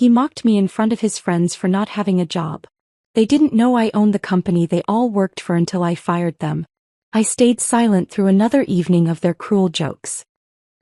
He mocked me in front of his friends for not having a job. They didn't know I owned the company they all worked for until I fired them. I stayed silent through another evening of their cruel jokes.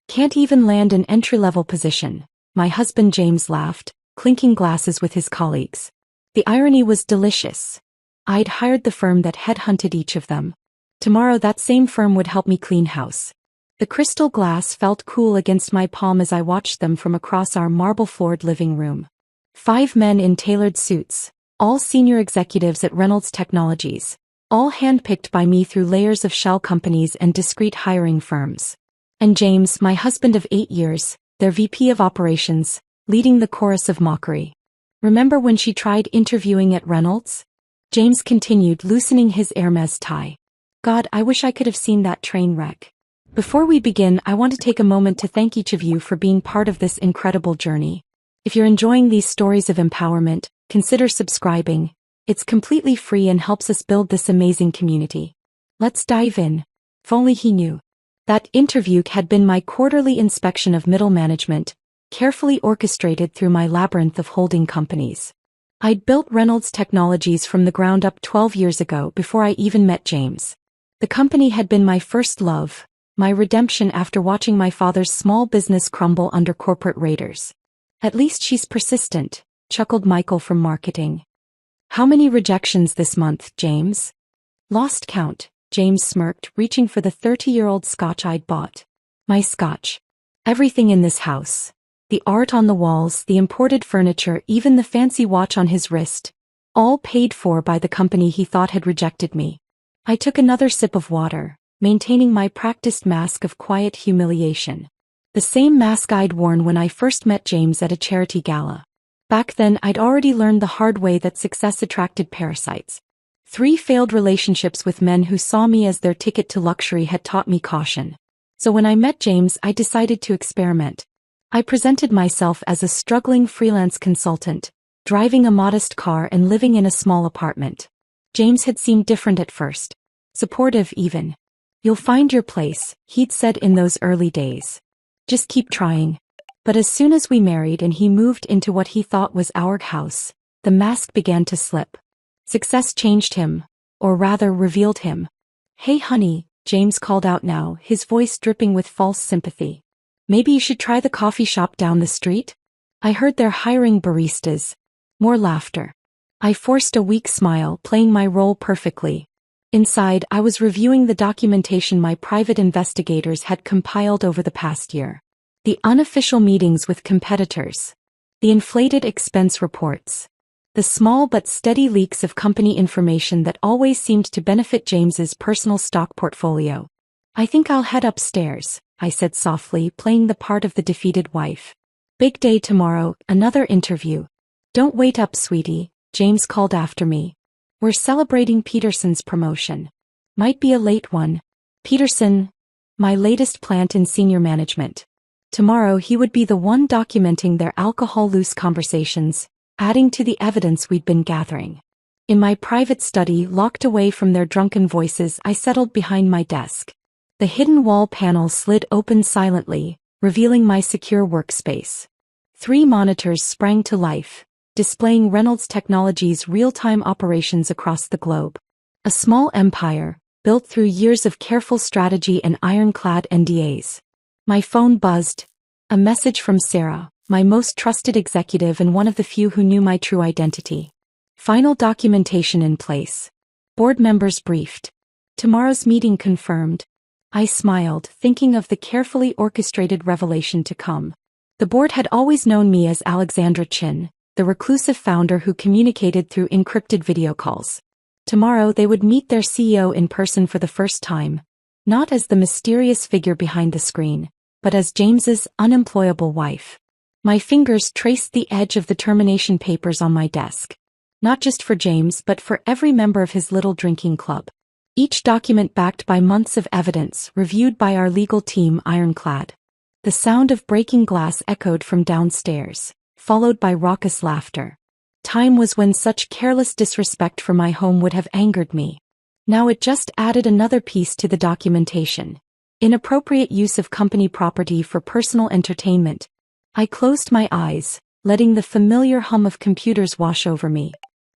Can't even land an entry-level position, my husband James laughed, clinking glasses with his colleagues. The irony was delicious. I'd hired the firm that headhunted each of them. Tomorrow that same firm would help me clean house. The crystal glass felt cool against my palm as I watched them from across our marble-floored living room. 5 men in tailored suits, all senior executives at Reynolds Technologies, all handpicked by me through layers of shell companies and discreet hiring firms. And James, my husband of 8 years, their VP of operations, leading the chorus of mockery. Remember when she tried interviewing at Reynolds? James continued, loosening his Hermes tie. God, I wish I could have seen that train wreck. Before we begin, I want to take a moment to thank each of you for being part of this incredible journey. If you're enjoying these stories of empowerment, consider subscribing. It's completely free and helps us build this amazing community. Let's dive in. If only he knew. That interview had been my quarterly inspection of middle management, carefully orchestrated through my labyrinth of holding companies. I'd built Reynolds Technologies from the ground up 12 years ago before I even met James. The company had been my first love, my redemption after watching my father's small business crumble under corporate raiders. At least she's persistent, chuckled Michael from marketing. How many rejections this month, James? Lost count, James smirked, reaching for the 30-year-old scotch I'd bought. My scotch. Everything in this house. The art on the walls, the imported furniture, even the fancy watch on his wrist. All paid for by the company he thought had rejected me. I took another sip of water, maintaining my practiced mask of quiet humiliation. The same mask I'd worn when I first met James at a charity gala. Back then I'd already learned the hard way that success attracted parasites. 3 failed relationships with men who saw me as their ticket to luxury had taught me caution. So when I met James, I decided to experiment. I presented myself as a struggling freelance consultant, driving a modest car and living in a small apartment. James had seemed different at first. Supportive even. You'll find your place, he'd said in those early days. Just keep trying. But as soon as we married and he moved into what he thought was our house, the mask began to slip. Success changed him, or rather revealed him. Hey honey, James called out now, his voice dripping with false sympathy. Maybe you should try the coffee shop down the street? I heard they're hiring baristas. More laughter. I forced a weak smile, playing my role perfectly. Inside, I was reviewing the documentation my private investigators had compiled over the past year. The unofficial meetings with competitors. The inflated expense reports. The small but steady leaks of company information that always seemed to benefit James's personal stock portfolio. I think I'll head upstairs, I said softly, playing the part of the defeated wife. Big day tomorrow, another interview. Don't wait up, sweetie, James called after me. We're celebrating Peterson's promotion. Might be a late one. Peterson, my latest plant in senior management. Tomorrow he would be the one documenting their alcohol-loose conversations, adding to the evidence we'd been gathering. In my private study, locked away from their drunken voices, I settled behind my desk. The hidden wall panel slid open silently, revealing my secure workspace. 3 monitors sprang to life, displaying Reynolds Technologies' real-time operations across the globe. A small empire, built through years of careful strategy and ironclad NDAs. My phone buzzed. A message from Sarah, my most trusted executive and one of the few who knew my true identity. Final documentation in place. Board members briefed. Tomorrow's meeting confirmed. I smiled, thinking of the carefully orchestrated revelation to come. The board had always known me as Alexandra Chin, the reclusive founder who communicated through encrypted video calls. Tomorrow they would meet their CEO in person for the first time, not as the mysterious figure behind the screen, but as James's unemployable wife. My fingers traced the edge of the termination papers on my desk. Not just for James but for every member of his little drinking club. Each document backed by months of evidence, reviewed by our legal team ironclad. The sound of breaking glass echoed from downstairs, followed by raucous laughter. Time was when such careless disrespect for my home would have angered me. Now it just added another piece to the documentation. Inappropriate use of company property for personal entertainment. I closed my eyes, letting the familiar hum of computers wash over me.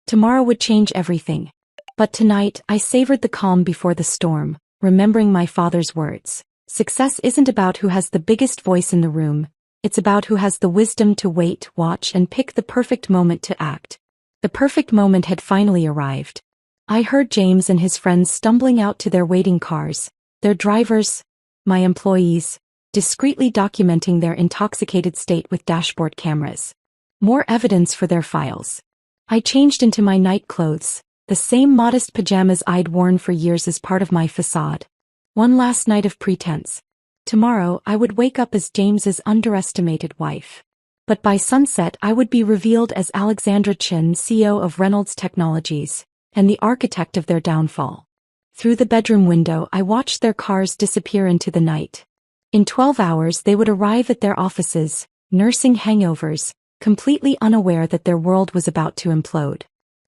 Tomorrow would change everything. But tonight, I savored the calm before the storm, remembering my father's words. Success isn't about who has the biggest voice in the room, it's about who has the wisdom to wait, watch, and pick the perfect moment to act. The perfect moment had finally arrived. I heard James and his friends stumbling out to their waiting cars, their drivers, my employees, discreetly documenting their intoxicated state with dashboard cameras. More evidence for their files. I changed into my night clothes, the same modest pajamas I'd worn for years as part of my facade. One last night of pretense. Tomorrow I would wake up as James's underestimated wife. But by sunset I would be revealed as Alexandra Chin, CEO of Reynolds Technologies, and the architect of their downfall. Through the bedroom window I watched their cars disappear into the night. In 12 hours they would arrive at their offices, nursing hangovers, completely unaware that their world was about to implode.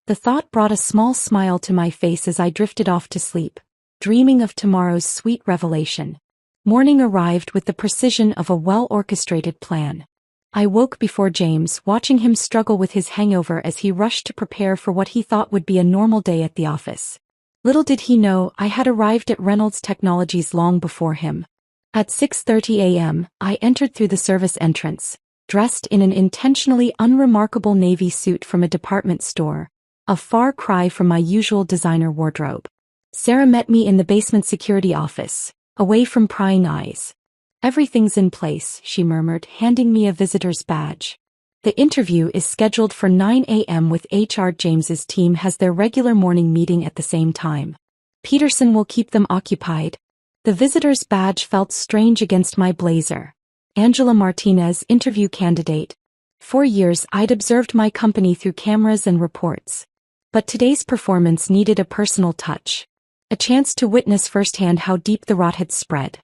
The thought brought a small smile to my face as I drifted off to sleep, dreaming of tomorrow's sweet revelation. Morning arrived with the precision of a well-orchestrated plan. I woke before James, watching him struggle with his hangover as he rushed to prepare for what he thought would be a normal day at the office. Little did he know I had arrived at Reynolds Technologies long before him. At 6:30 a.m., I entered through the service entrance, dressed in an intentionally unremarkable navy suit from a department store, a far cry from my usual designer wardrobe. Sarah met me in the basement security office, away from prying eyes. "Everything's in place," she murmured, handing me a visitor's badge. "The interview is scheduled for 9 a.m. with HR. James's team has their regular morning meeting at the same time. Peterson will keep them occupied." The visitor's badge felt strange against my blazer. Angela Martinez, interview candidate. For years I'd observed my company through cameras and reports. But today's performance needed a personal touch. A chance to witness firsthand how deep the rot had spread.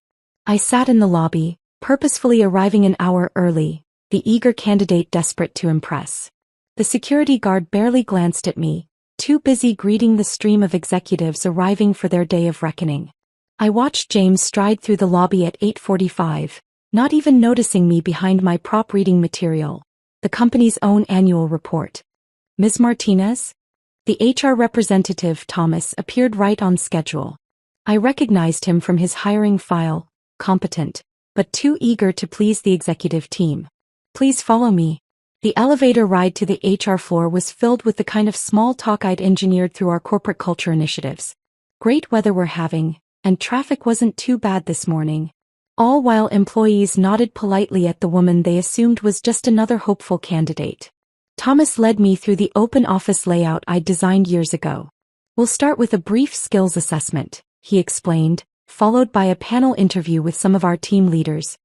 I sat in the lobby, purposefully arriving an hour early, the eager candidate desperate to impress. The security guard barely glanced at me, too busy greeting the stream of executives arriving for their day of reckoning. I watched James stride through the lobby at 8:45, not even noticing me behind my prop reading material, the company's own annual report. "Ms. Martinez?" The HR representative, Thomas, appeared right on schedule. I recognized him from his hiring file, competent, but too eager to please the executive team. "Please follow me." The elevator ride to the HR floor was filled with the kind of small talk I'd engineered through our corporate culture initiatives. Great weather we're having, and traffic wasn't too bad this morning. All while employees nodded politely at the woman they assumed was just another hopeful candidate. Thomas led me through the open office layout I'd designed years ago. "We'll start with a brief skills assessment," he explained, followed by a panel interview with some of our team leaders.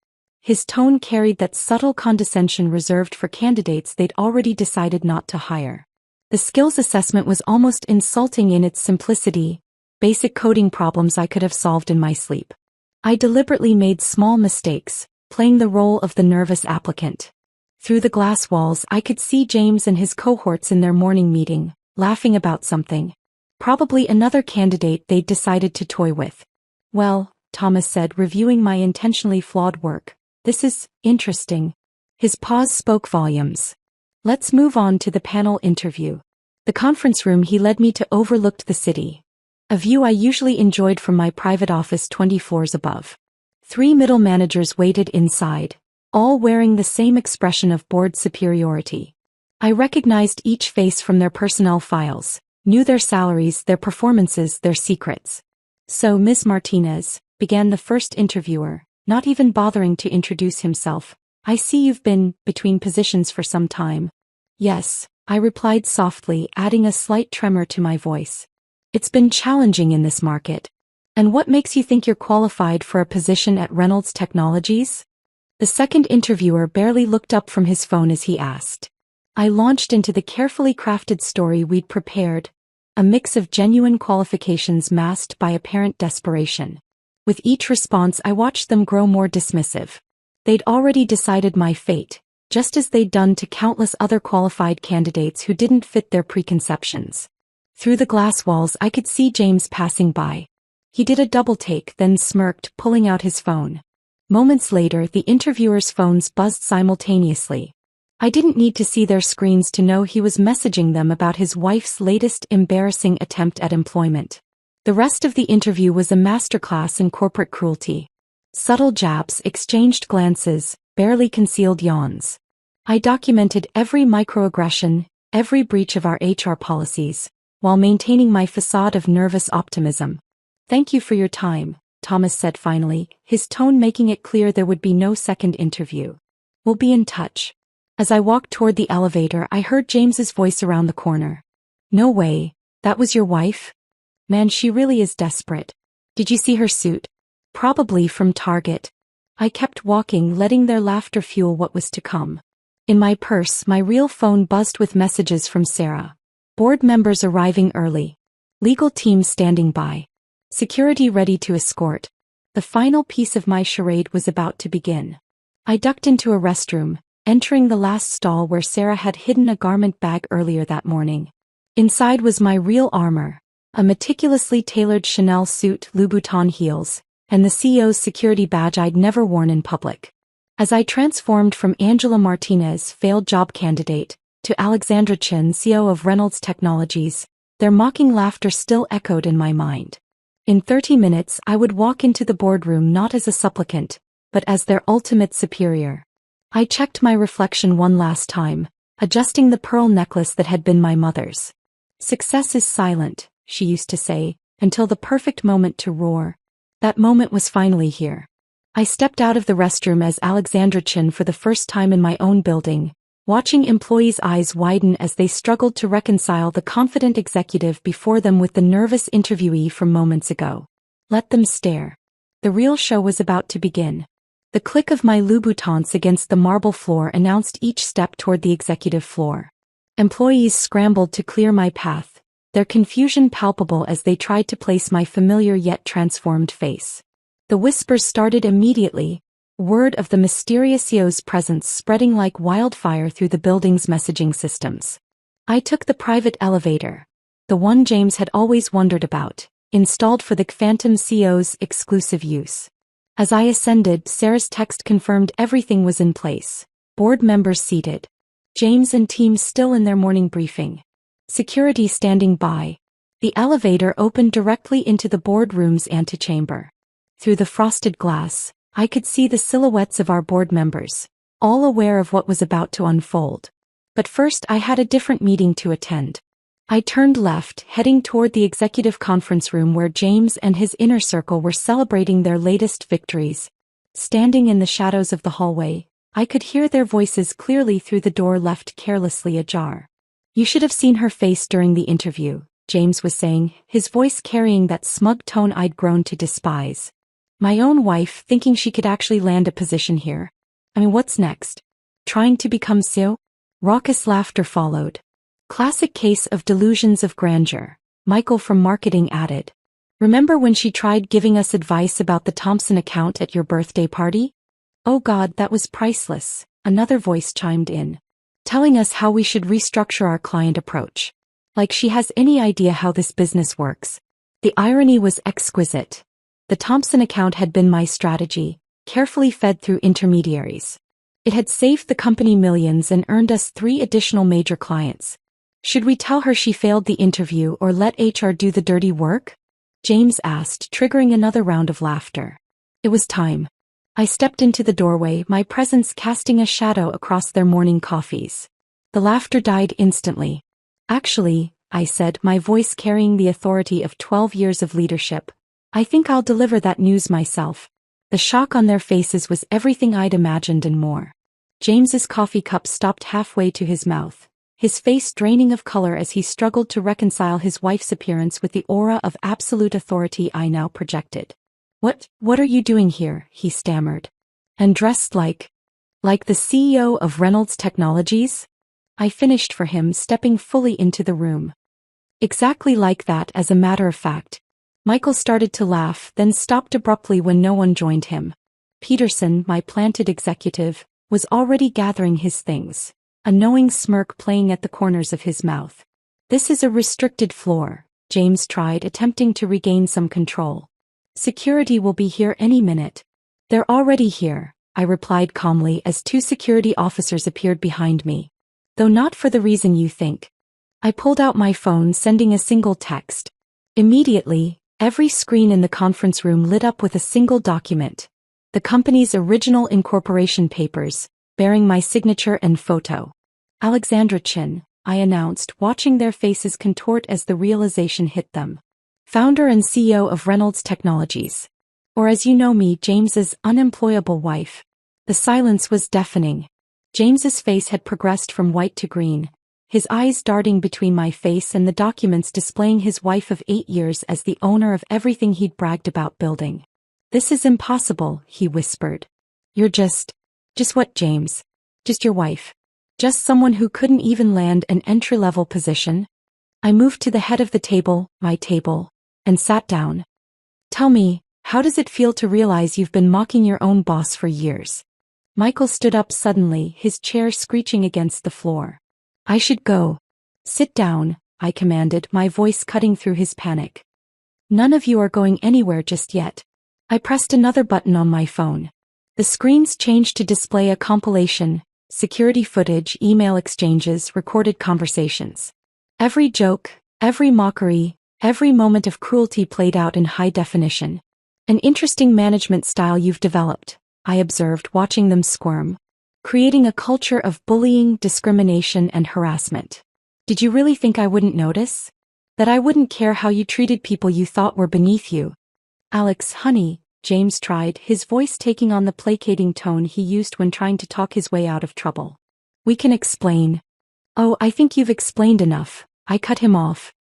His tone carried that subtle condescension reserved for candidates they'd already decided not to hire. The skills assessment was almost insulting in its simplicity, basic coding problems I could have solved in my sleep. I deliberately made small mistakes, playing the role of the nervous applicant. Through the glass walls I could see James and his cohorts in their morning meeting, laughing about something. Probably another candidate they'd decided to toy with. "Well," Thomas said, reviewing my intentionally flawed work, "this is interesting." His pause spoke volumes. "Let's move on to the panel interview." The conference room he led me to overlooked the city. A view I usually enjoyed from my private office 20 floors above. 3 middle managers waited inside, all wearing the same expression of bored superiority. I recognized each face from their personnel files, knew their salaries, their performances, their secrets. "So, Ms. Martinez," began the first interviewer, not even bothering to introduce himself, "I see you've been between positions for some time." "Yes," I replied softly, adding a slight tremor to my voice. "It's been challenging in this market." "And what makes you think you're qualified for a position at Reynolds Technologies?" The second interviewer barely looked up from his phone as he asked. I launched into the carefully crafted story we'd prepared, a mix of genuine qualifications masked by apparent desperation. With each response I watched them grow more dismissive. They'd already decided my fate, just as they'd done to countless other qualified candidates who didn't fit their preconceptions. Through the glass walls I could see James passing by. He did a double take, then smirked, pulling out his phone. Moments later the interviewers' phones buzzed simultaneously. I didn't need to see their screens to know he was messaging them about his wife's latest embarrassing attempt at employment. The rest of the interview was a masterclass in corporate cruelty. Subtle jabs, exchanged glances, barely concealed yawns. I documented every microaggression, every breach of our HR policies, while maintaining my facade of nervous optimism. "Thank you for your time," Thomas said finally, his tone making it clear there would be no second interview. "We'll be in touch." As I walked toward the elevator, I heard James's voice around the corner. "No way, that was your wife? Man, she really is desperate. Did you see her suit? Probably from Target." I kept walking, letting their laughter fuel what was to come. In my purse, my real phone buzzed with messages from Sarah. Board members arriving early. Legal team standing by. Security ready to escort. The final piece of my charade was about to begin. I ducked into a restroom, entering the last stall where Sarah had hidden a garment bag earlier that morning. Inside was my real armor, a meticulously tailored Chanel suit, Louboutin heels, and the CEO's security badge I'd never worn in public. As I transformed from Angela Martinez, failed job candidate, to Alexandra Chen, CEO of Reynolds Technologies, their mocking laughter still echoed in my mind. In 30 minutes I would walk into the boardroom not as a supplicant, but as their ultimate superior. I checked my reflection one last time, adjusting the pearl necklace that had been my mother's. "Success is silent," she used to say, "until the perfect moment to roar." That moment was finally here. I stepped out of the restroom as Alexandra Chen for the first time in my own building, watching employees' eyes widen as they struggled to reconcile the confident executive before them with the nervous interviewee from moments ago. Let them stare. The real show was about to begin. The click of my Louboutins against the marble floor announced each step toward the executive floor. Employees scrambled to clear my path, their confusion palpable as they tried to place my familiar yet transformed face. The whispers started immediately, word of the mysterious CEO's presence spreading like wildfire through the building's messaging systems. I took the private elevator, the one James had always wondered about, installed for the Phantom CEO's exclusive use. As I ascended, Sarah's text confirmed everything was in place. Board members seated. James and team still in their morning briefing. Security standing by. The elevator opened directly into the boardroom's antechamber. Through the frosted glass, I could see the silhouettes of our board members, all aware of what was about to unfold. But first I had a different meeting to attend. I turned left, heading toward the executive conference room where James and his inner circle were celebrating their latest victories. Standing in the shadows of the hallway, I could hear their voices clearly through the door left carelessly ajar. "You should have seen her face during the interview," James was saying, his voice carrying that smug tone I'd grown to despise. "My own wife thinking she could actually land a position here. I mean, what's next? Trying to become CEO?" Raucous laughter followed. "Classic case of delusions of grandeur," Michael from marketing added. "Remember when she tried giving us advice about the Thompson account at your birthday party?" "Oh God, that was priceless," another voice chimed in. "Telling us how we should restructure our client approach. Like she has any idea how this business works." The irony was exquisite. The Thompson account had been my strategy, carefully fed through intermediaries. It had saved the company millions and earned us 3 additional major clients. Should we tell her she failed the interview or let HR do the dirty work? James asked, triggering another round of laughter. It was time. I stepped into the doorway, my presence casting a shadow across their morning coffees. The laughter died instantly. "Actually," I said, my voice carrying the authority of 12 years of leadership, "I think I'll deliver that news myself." The shock on their faces was everything I'd imagined and more. James's coffee cup stopped halfway to his mouth, his face draining of color as he struggled to reconcile his wife's appearance with the aura of absolute authority I now projected. What are you doing here?" he stammered. "And dressed like the CEO of Reynolds Technologies?" I finished for him, stepping fully into the room. "Exactly like that, as a matter of fact." Michael started to laugh, then stopped abruptly when no one joined him. Peterson, my planted executive, was already gathering his things, a knowing smirk playing at the corners of his mouth. "This is a restricted floor," James tried, attempting to regain some control. "Security will be here any minute." "They're already here," I replied calmly as two security officers appeared behind me. Though not for the reason you think. I pulled out my phone, sending a single text. Immediately, every screen in the conference room lit up with a single document. The company's original incorporation papers, bearing my signature and photo. Alexandra Chin, I announced, watching their faces contort as the realization hit them. Founder and CEO of Reynolds Technologies. Or as you know me, James's unemployable wife. The silence was deafening. James's face had progressed from white to green, his eyes darting between my face and the documents displaying his wife of 8 years as the owner of everything he'd bragged about building. "This is impossible," he whispered. "You're just what, James? Just your wife? Just someone who couldn't even land an entry-level position?" I moved to the head of the table, my table, and sat down. "Tell me, how does it feel to realize you've been mocking your own boss for years?" Michael stood up suddenly, his chair screeching against the floor. "I should go." "Sit down," I commanded, my voice cutting through his panic. "None of you are going anywhere just yet." I pressed another button on my phone. The screens changed to display a compilation, security footage, email exchanges, recorded conversations. Every joke, every mockery, every moment of cruelty played out in high definition. "An interesting management style you've developed," I observed, watching them squirm. "Creating a culture of bullying, discrimination, and harassment. Did you really think I wouldn't notice? That I wouldn't care how you treated people you thought were beneath you?" "Alex, honey," James tried, his voice taking on the placating tone he used when trying to talk his way out of trouble. "We can explain." "Oh, I think you've explained enough," I cut him off.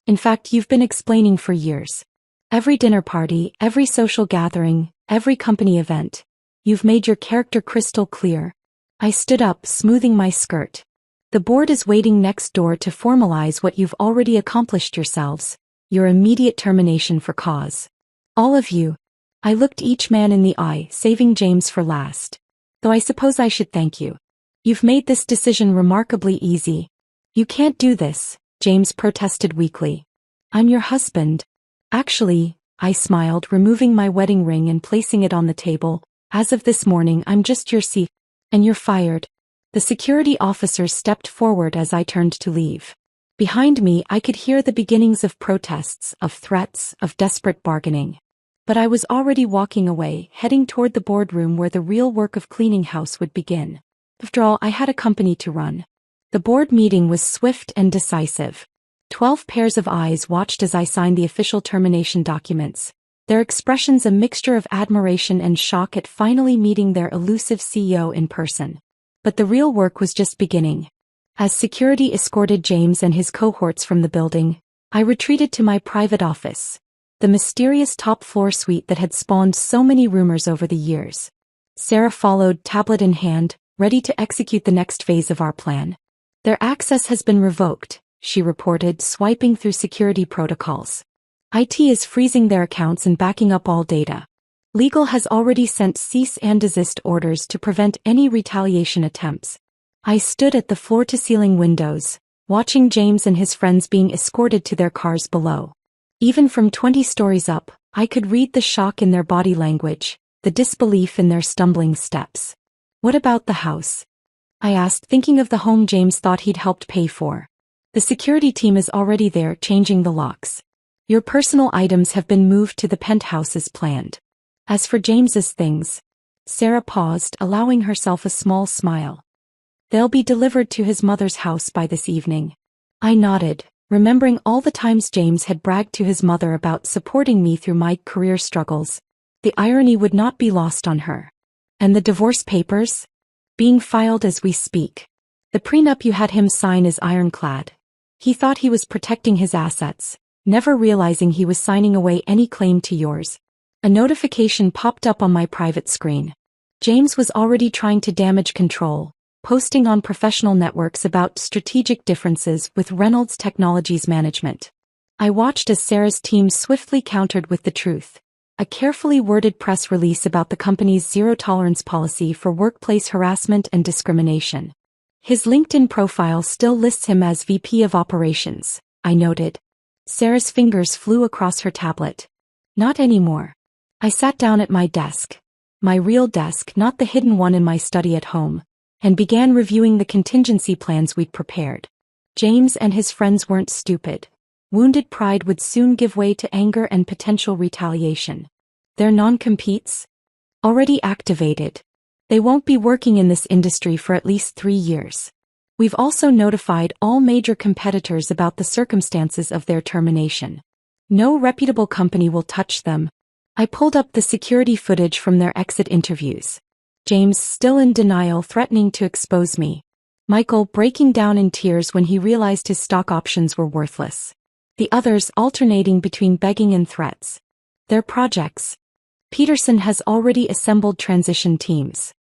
"In fact, you've been explaining for years. Every dinner party, every social gathering, every company event. You've made your character crystal clear." I stood up, smoothing my skirt. "The board is waiting next door to formalize what you've already accomplished yourselves, your immediate termination for cause. All of you." I looked each man in the eye, saving James for last. "Though I suppose I should thank you. You've made this decision remarkably easy." "You can't do this," James protested weakly. "I'm your husband." "Actually," I smiled, removing my wedding ring and placing it on the table, "as of this morning I'm just your C. And you're fired." The security officers stepped forward as I turned to leave. Behind me I could hear the beginnings of protests, of threats, of desperate bargaining. But I was already walking away, heading toward the boardroom where the real work of cleaning house would begin. After all, I had a company to run. The board meeting was swift and decisive. 12 pairs of eyes watched as I signed the official termination documents, their expressions a mixture of admiration and shock at finally meeting their elusive CEO in person. But the real work was just beginning. As security escorted James and his cohorts from the building, I retreated to my private office. The mysterious top-floor suite that had spawned so many rumors over the years. Sarah followed, tablet in hand, ready to execute the next phase of our plan. "Their access has been revoked," she reported, swiping through security protocols. "IT is freezing their accounts and backing up all data. Legal has already sent cease and desist orders to prevent any retaliation attempts." I stood at the floor-to-ceiling windows, watching James and his friends being escorted to their cars below. Even from 20 stories up, I could read the shock in their body language, the disbelief in their stumbling steps. "What about the house?" I asked, thinking of the home James thought he'd helped pay for. "The security team is already there, changing the locks. Your personal items have been moved to the penthouse as planned. As for James's things," Sarah paused, allowing herself a small smile. "They'll be delivered to his mother's house by this evening." I nodded, remembering all the times James had bragged to his mother about supporting me through my career struggles. The irony would not be lost on her. "And the divorce papers?" "Being filed as we speak. The prenup you had him sign is ironclad." He thought he was protecting his assets, never realizing he was signing away any claim to yours. A notification popped up on my private screen. James was already trying to damage control, posting on professional networks about strategic differences with Reynolds Technologies management. I watched as Sarah's team swiftly countered with the truth. A carefully worded press release about the company's zero-tolerance policy for workplace harassment and discrimination. His LinkedIn profile still lists him as VP of Operations, I noted. Sarah's fingers flew across her tablet. "Not anymore." I sat down at my desk. my real desk, not the hidden one in my study at home, and began reviewing the contingency plans we'd prepared. James and his friends weren't stupid. Wounded pride would soon give way to anger and potential retaliation. Their non-competes? Already activated. They won't be working in this industry for at least 3 years. We've also notified all major competitors about the circumstances of their termination. No reputable company will touch them. I pulled up the security footage from their exit interviews. James still in denial, threatening to expose me. Michael breaking down in tears when he realized his stock options were worthless. The others alternating between begging and threats. Their projects. Peterson has already assembled transition teams.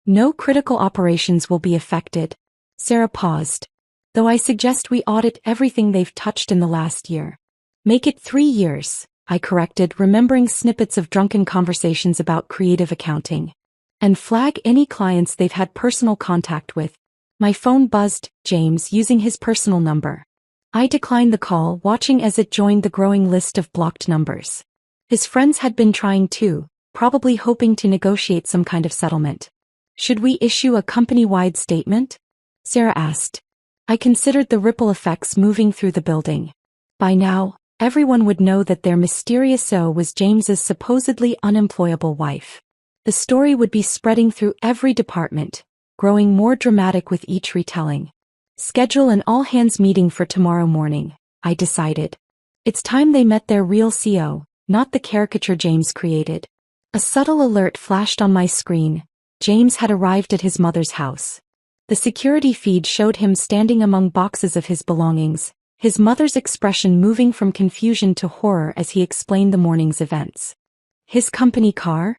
No critical operations will be affected. Sarah paused. Though I suggest we audit everything they've touched in the last year. Make it 3 years, I corrected, remembering snippets of drunken conversations about creative accounting. And flag any clients they've had personal contact with. My phone buzzed, James using his personal number. I declined the call, watching as it joined the growing list of blocked numbers. His friends had been trying too, probably hoping to negotiate some kind of settlement. Should we issue a company-wide statement? Sarah asked. I considered the ripple effects moving through the building. By now, everyone would know that their mysterious O was James's supposedly unemployable wife. The story would be spreading through every department, growing more dramatic with each retelling. Schedule an all-hands meeting for tomorrow morning, I decided. It's time they met their real CO, not the caricature James created. A subtle alert flashed on my screen. James had arrived at his mother's house. The security feed showed him standing among boxes of his belongings, his mother's expression moving from confusion to horror as he explained the morning's events. His company car?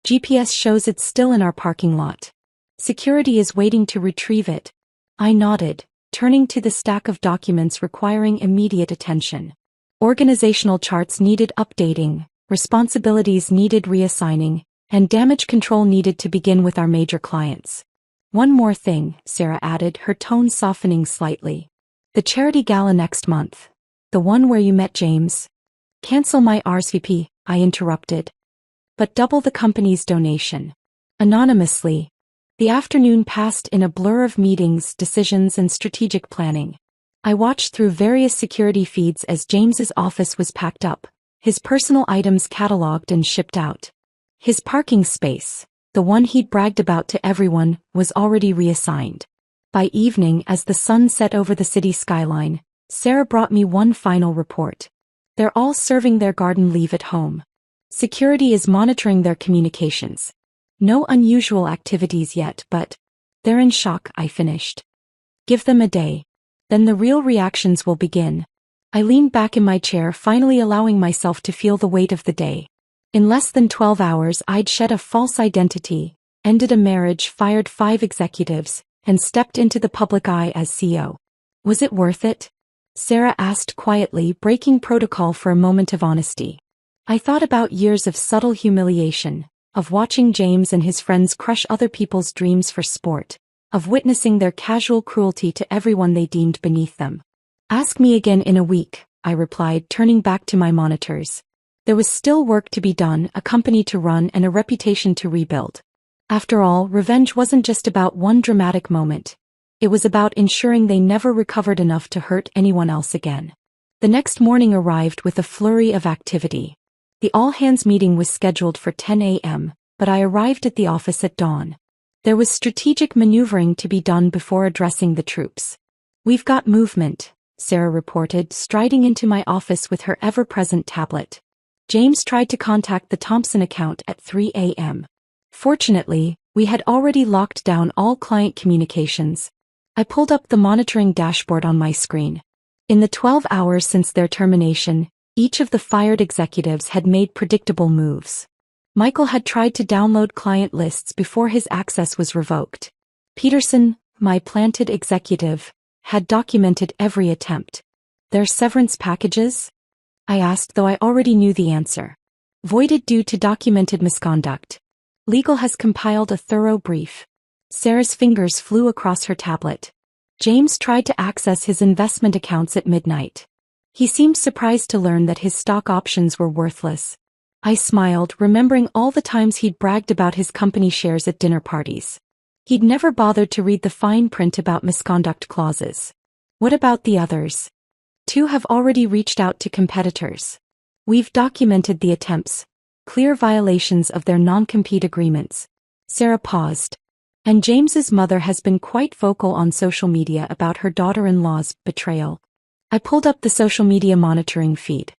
GPS shows it's still in our parking lot. Security is waiting to retrieve it. I nodded, turning to the stack of documents requiring immediate attention. Organizational charts needed updating, responsibilities needed reassigning, and damage control needed to begin with our major clients. One more thing, Sarah added, her tone softening slightly. The charity gala next month. The one where you met James. Cancel my RSVP, I interrupted. But double the company's donation. Anonymously. The afternoon passed in a blur of meetings, decisions, and strategic planning. I watched through various security feeds as James's office was packed up, his personal items cataloged and shipped out. His parking space, the one he'd bragged about to everyone, was already reassigned. By evening, as the sun set over the city skyline, Sarah brought me one final report. They're all serving their garden leave at home. Security is monitoring their communications. No unusual activities yet, but they're in shock, I finished. Give them a day. Then the real reactions will begin. I leaned back in my chair, finally allowing myself to feel the weight of the day. In less than 12 hours, I'd shed a false identity, ended a marriage, fired 5 executives, and stepped into the public eye as CEO. Was it worth it? Sarah asked quietly, breaking protocol for a moment of honesty. I thought about years of subtle humiliation, of watching James and his friends crush other people's dreams for sport, of witnessing their casual cruelty to everyone they deemed beneath them. Ask me again in a week, I replied, turning back to my monitors. There was still work to be done, a company to run, and a reputation to rebuild. After all, revenge wasn't just about one dramatic moment. It was about ensuring they never recovered enough to hurt anyone else again. The next morning arrived with a flurry of activity. The all-hands meeting was scheduled for 10 a.m., but I arrived at the office at dawn. There was strategic maneuvering to be done before addressing the troops. We've got movement, Sarah reported, striding into my office with her ever-present tablet. James tried to contact the Thompson account at 3 a.m. Fortunately, we had already locked down all client communications. I pulled up the monitoring dashboard on my screen. In the 12 hours since their termination, each of the fired executives had made predictable moves. Michael had tried to download client lists before his access was revoked. Peterson, my planted executive, had documented every attempt. Their severance packages? I asked, though I already knew the answer. Voided due to documented misconduct. Legal has compiled a thorough brief. Sarah's fingers flew across her tablet. James tried to access his investment accounts at midnight. He seemed surprised to learn that his stock options were worthless. I smiled, remembering all the times he'd bragged about his company shares at dinner parties. He'd never bothered to read the fine print about misconduct clauses. What about the others? 2 have already reached out to competitors. We've documented the attempts, clear violations of their non-compete agreements. Sarah paused. And James's mother has been quite vocal on social media about her daughter-in-law's betrayal. I pulled up the social media monitoring feed.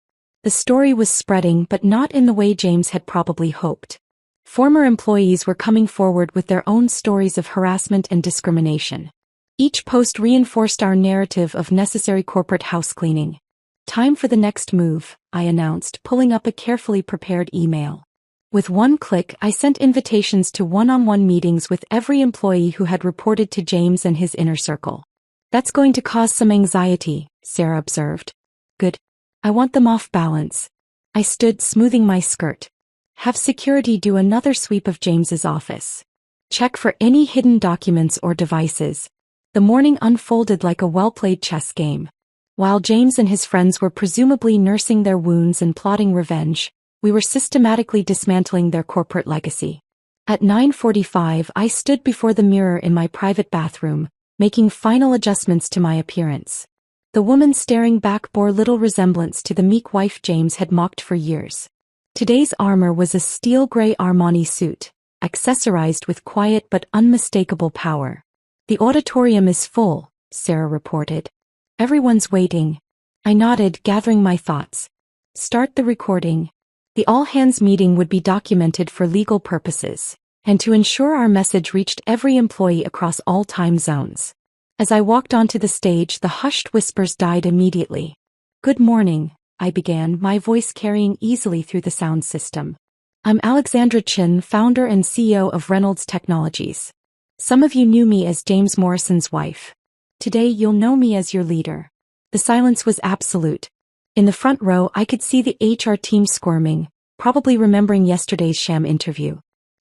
The story was spreading, but not in the way James had probably hoped. Former employees were coming forward with their own stories of harassment and discrimination. Each post reinforced our narrative of necessary corporate housecleaning. Time for the next move, I announced, pulling up a carefully prepared email. With one click, I sent invitations to one-on-one meetings with every employee who had reported to James and his inner circle. That's going to cause some anxiety, Sarah observed. Good. I want them off balance. I stood, smoothing my skirt. Have security do another sweep of James's office. Check for any hidden documents or devices. The morning unfolded like a well-played chess game. While James and his friends were presumably nursing their wounds and plotting revenge, we were systematically dismantling their corporate legacy. At 9:45, I stood before the mirror in my private bathroom, making final adjustments to my appearance. The woman staring back bore little resemblance to the meek wife James had mocked for years. Today's armor was a steel gray Armani suit, accessorized with quiet but unmistakable power. The auditorium is full, Sarah reported. Everyone's waiting. I nodded, gathering my thoughts. Start the recording. The all-hands meeting would be documented for legal purposes, and to ensure our message reached every employee across all time zones. As I walked onto the stage, the hushed whispers died immediately. Good morning, I began, my voice carrying easily through the sound system. I'm Alexandra Chin, founder and CEO of Reynolds Technologies. Some of you knew me as James Morrison's wife. Today you'll know me as your leader. The silence was absolute. In the front row, I could see the HR team squirming, probably remembering yesterday's sham interview.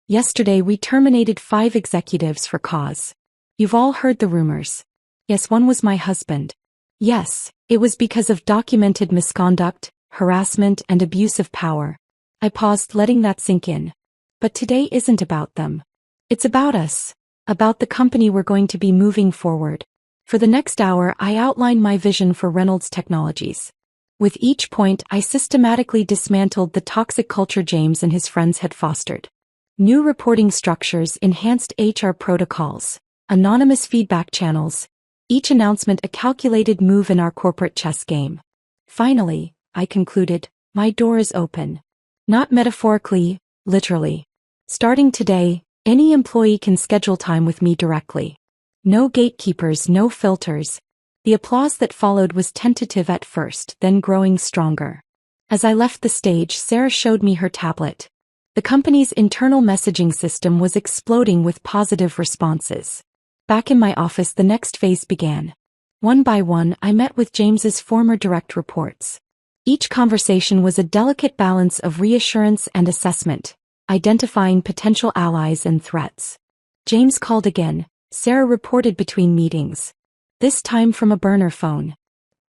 Yesterday we terminated 5 executives for cause. You've all heard the rumors. Yes, one was my husband. Yes, it was because of documented misconduct, harassment, and abuse of power. I paused, letting that sink in. But today isn't about them. It's about us. About the company we're going to be moving forward. For the next hour, I outlined my vision for Reynolds Technologies. With each point, I systematically dismantled the toxic culture James and his friends had fostered. New reporting structures, enhanced HR protocols, anonymous feedback channels, each announcement a calculated move in our corporate chess game. Finally, I concluded, my door is open. Not metaphorically, literally. Starting today, any employee can schedule time with me directly. No gatekeepers, no filters. The applause that followed was tentative at first, then growing stronger. As I left the stage, Sarah showed me her tablet. The company's internal messaging system was exploding with positive responses. Back in my office, the next phase began. One by one, I met with James's former direct reports. Each conversation was a delicate balance of reassurance and assessment, identifying potential allies and threats. James called again, Sarah reported between meetings. This time from a burner phone.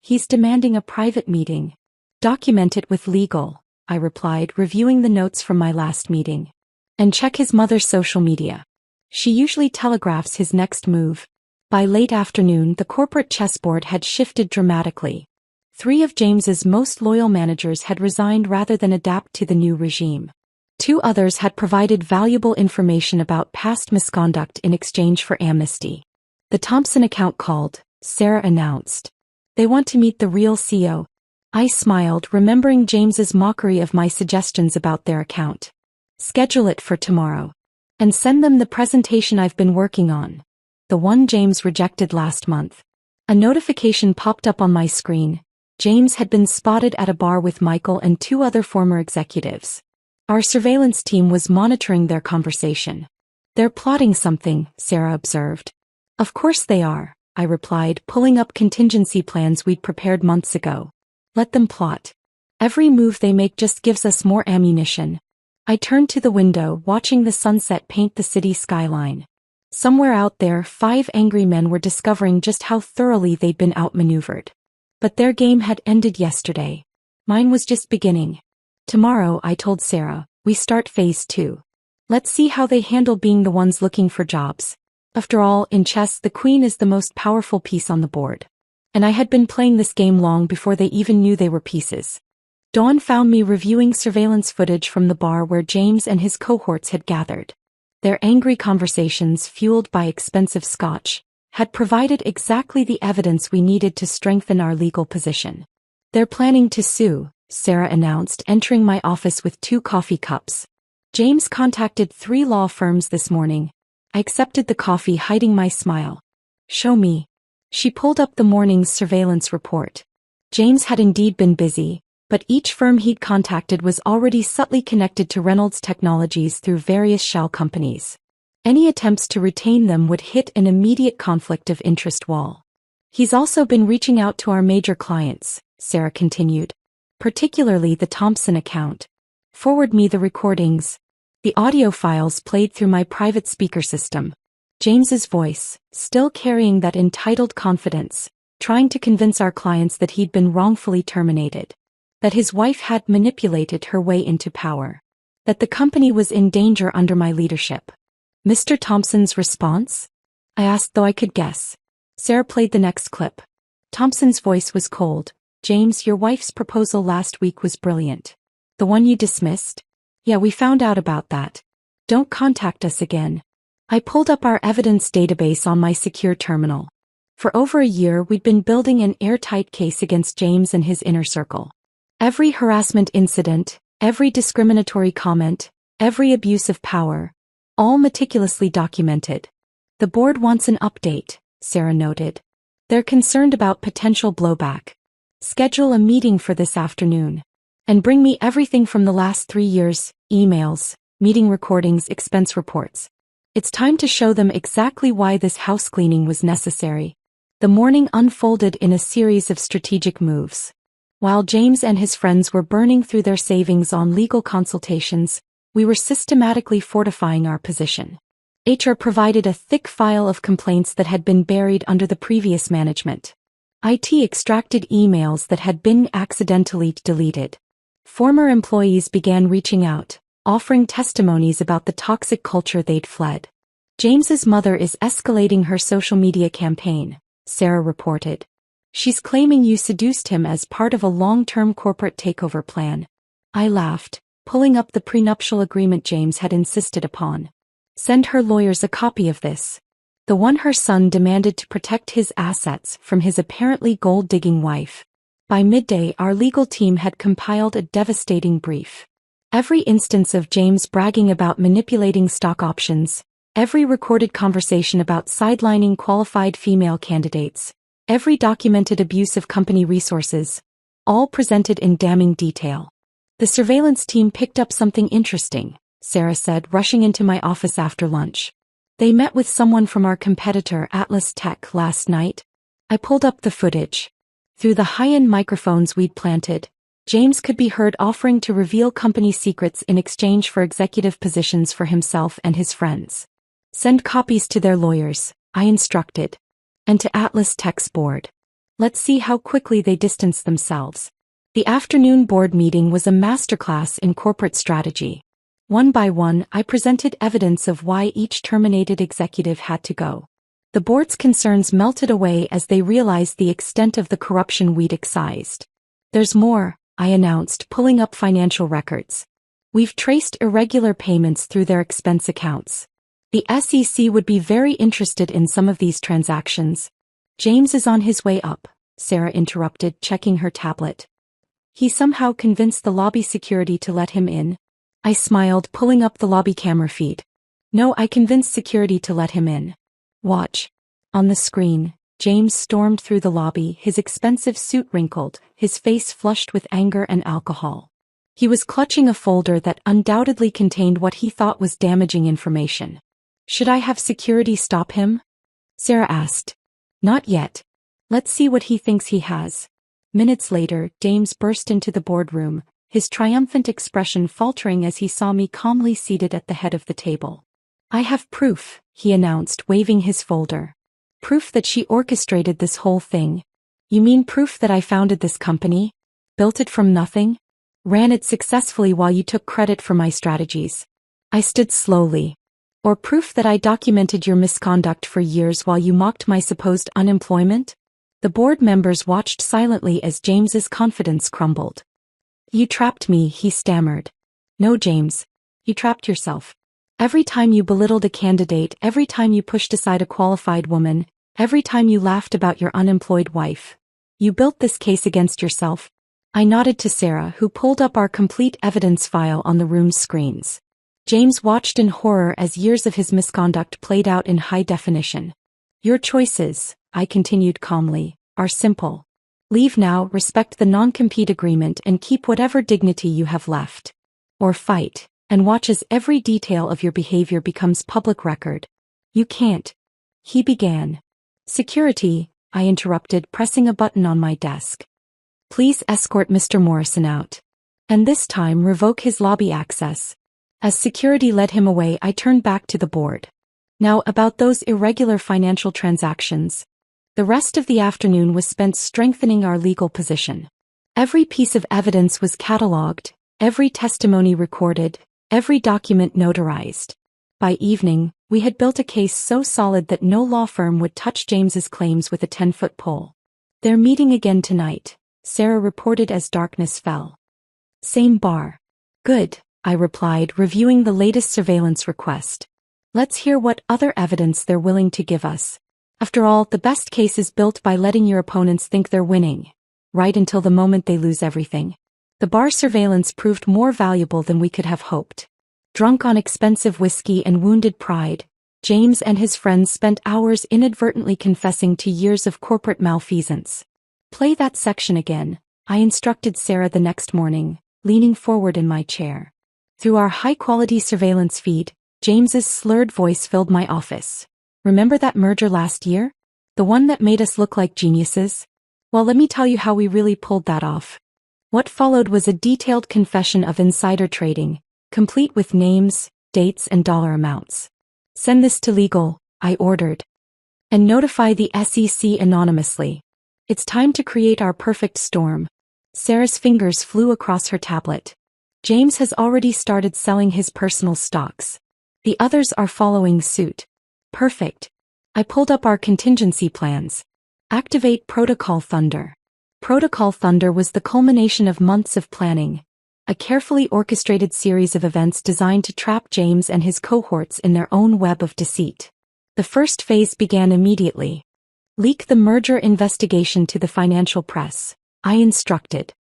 He's demanding a private meeting. Document it with legal, I replied, reviewing the notes from my last meeting. And check his mother's social media. She usually telegraphs his next move. By late afternoon, the corporate chessboard had shifted dramatically. 3 of James's most loyal managers had resigned rather than adapt to the new regime. 2 others had provided valuable information about past misconduct in exchange for amnesty. The Thompson account called, Sarah announced. They want to meet the real CEO. I smiled, remembering James's mockery of my suggestions about their account. Schedule it for tomorrow. And send them the presentation I've been working on. The one James rejected last month. A notification popped up on my screen. James had been spotted at a bar with Michael and 2 other former executives. Our surveillance team was monitoring their conversation. They're plotting something, Sarah observed. Of course they are, I replied, pulling up contingency plans we'd prepared months ago. Let them plot. Every move they make just gives us more ammunition. I turned to the window, watching the sunset paint the city skyline. Somewhere out there, 5 angry men were discovering just how thoroughly they'd been outmaneuvered. But their game had ended yesterday. Mine was just beginning. Tomorrow, I told Sarah, we start phase 2. Let's see how they handle being the ones looking for jobs. After all, in chess, the queen is the most powerful piece on the board. And I had been playing this game long before they even knew they were pieces. Dawn found me reviewing surveillance footage from the bar where James and his cohorts had gathered. Their angry conversations, fueled by expensive scotch, had provided exactly the evidence we needed to strengthen our legal position. They're planning to sue, Sarah announced, entering my office with 2 coffee cups. James contacted 3 law firms this morning. I accepted the coffee, hiding my smile. Show me. She pulled up the morning's surveillance report. James had indeed been busy, but each firm he'd contacted was already subtly connected to Reynolds Technologies through various shell companies. Any attempts to retain them would hit an immediate conflict of interest wall. He's also been reaching out to our major clients, Sarah continued, particularly the Thompson account. Forward me the recordings. The audio files played through my private speaker system. James's voice, still carrying that entitled confidence, trying to convince our clients that he'd been wrongfully terminated. That his wife had manipulated her way into power. That the company was in danger under my leadership. Mr. Thompson's response? I asked, though I could guess. Sarah played the next clip. Thompson's voice was cold. James, your wife's proposal last week was brilliant. The one you dismissed? Yeah, we found out about that. Don't contact us again. I pulled up our evidence database on my secure terminal. For over a year, we'd been building an airtight case against James and his inner circle. Every harassment incident, every discriminatory comment, every abuse of power, all meticulously documented. The board wants an update, Sarah noted. They're concerned about potential blowback. Schedule a meeting for this afternoon. And bring me everything from the last 3 years, emails, meeting recordings, expense reports. It's time to show them exactly why this house cleaning was necessary. The morning unfolded in a series of strategic moves. While James and his friends were burning through their savings on legal consultations, we were systematically fortifying our position. HR provided a thick file of complaints that had been buried under the previous management. IT extracted emails that had been accidentally deleted. Former employees began reaching out, offering testimonies about the toxic culture they'd fled. James's mother is escalating her social media campaign, Sarah reported. She's claiming you seduced him as part of a long-term corporate takeover plan. I laughed, pulling up the prenuptial agreement James had insisted upon. Send her lawyers a copy of this. The one her son demanded to protect his assets from his apparently gold-digging wife. By midday, our legal team had compiled a devastating brief. Every instance of James bragging about manipulating stock options, every recorded conversation about sidelining qualified female candidates, every documented abuse of company resources, all presented in damning detail. The surveillance team picked up something interesting, Sarah said, rushing into my office after lunch. They met with someone from our competitor Atlas Tech last night. I pulled up the footage. Through the high-end microphones we'd planted, James could be heard offering to reveal company secrets in exchange for executive positions for himself and his friends. Send copies to their lawyers, I instructed. And to Atlas Tech's board. Let's see how quickly they distance themselves. The afternoon board meeting was a masterclass in corporate strategy. One by one, I presented evidence of why each terminated executive had to go. The board's concerns melted away as they realized the extent of the corruption we'd excised. There's more, I announced, pulling up financial records. We've traced irregular payments through their expense accounts. The SEC would be very interested in some of these transactions. James is on his way up, Sarah interrupted, checking her tablet. He somehow convinced the lobby security to let him in. I smiled, pulling up the lobby camera feed. No, I convinced security to let him in. Watch. On the screen, James stormed through the lobby, his expensive suit wrinkled, his face flushed with anger and alcohol. He was clutching a folder that undoubtedly contained what he thought was damaging information. Should I have security stop him? Sarah asked. Not yet. Let's see what he thinks he has. Minutes later, James burst into the boardroom, his triumphant expression faltering as he saw me calmly seated at the head of the table. I have proof, he announced, waving his folder. Proof that she orchestrated this whole thing. You mean proof that I founded this company? Built it from nothing? Ran it successfully while you took credit for my strategies. I stood slowly. Or proof that I documented your misconduct for years while you mocked my supposed unemployment? The board members watched silently as James's confidence crumbled. You trapped me, he stammered. No, James. You trapped yourself. Every time you belittled a candidate, every time you pushed aside a qualified woman, every time you laughed about your unemployed wife. You built this case against yourself. I nodded to Sarah, who pulled up our complete evidence file on the room's screens. James watched in horror as years of his misconduct played out in high definition. Your choices, I continued calmly, are simple. Leave now, respect the non-compete agreement and keep whatever dignity you have left. Or fight, and watch as every detail of your behavior becomes public record. You can't. He began. Security, I interrupted, pressing a button on my desk. Please escort Mr. Morrison out. And this time revoke his lobby access. As security led him away, I turned back to the board. Now about those irregular financial transactions. The rest of the afternoon was spent strengthening our legal position. Every piece of evidence was catalogued, every testimony recorded, every document notarized. By evening, we had built a case so solid that no law firm would touch James's claims with a 10-foot pole. They're meeting again tonight, Sarah reported as darkness fell. Same bar. Good, I replied, reviewing the latest surveillance request. Let's hear what other evidence they're willing to give us. After all, the best case is built by letting your opponents think they're winning. Right until the moment they lose everything. The bar surveillance proved more valuable than we could have hoped. Drunk on expensive whiskey and wounded pride, James and his friends spent hours inadvertently confessing to years of corporate malfeasance. Play that section again, I instructed Sarah the next morning, leaning forward in my chair. Through our high-quality surveillance feed, James's slurred voice filled my office. Remember that merger last year? The one that made us look like geniuses? Well, let me tell you how we really pulled that off. What followed was a detailed confession of insider trading, complete with names, dates, and dollar amounts. Send this to legal, I ordered. And notify the SEC anonymously. It's time to create our perfect storm. Sarah's fingers flew across her tablet. James has already started selling his personal stocks. The others are following suit. Perfect. I pulled up our contingency plans. Activate Protocol Thunder. Protocol Thunder was the culmination of months of planning. A carefully orchestrated series of events designed to trap James and his cohorts in their own web of deceit. The first phase began immediately. Leak the merger investigation to the financial press, I instructed.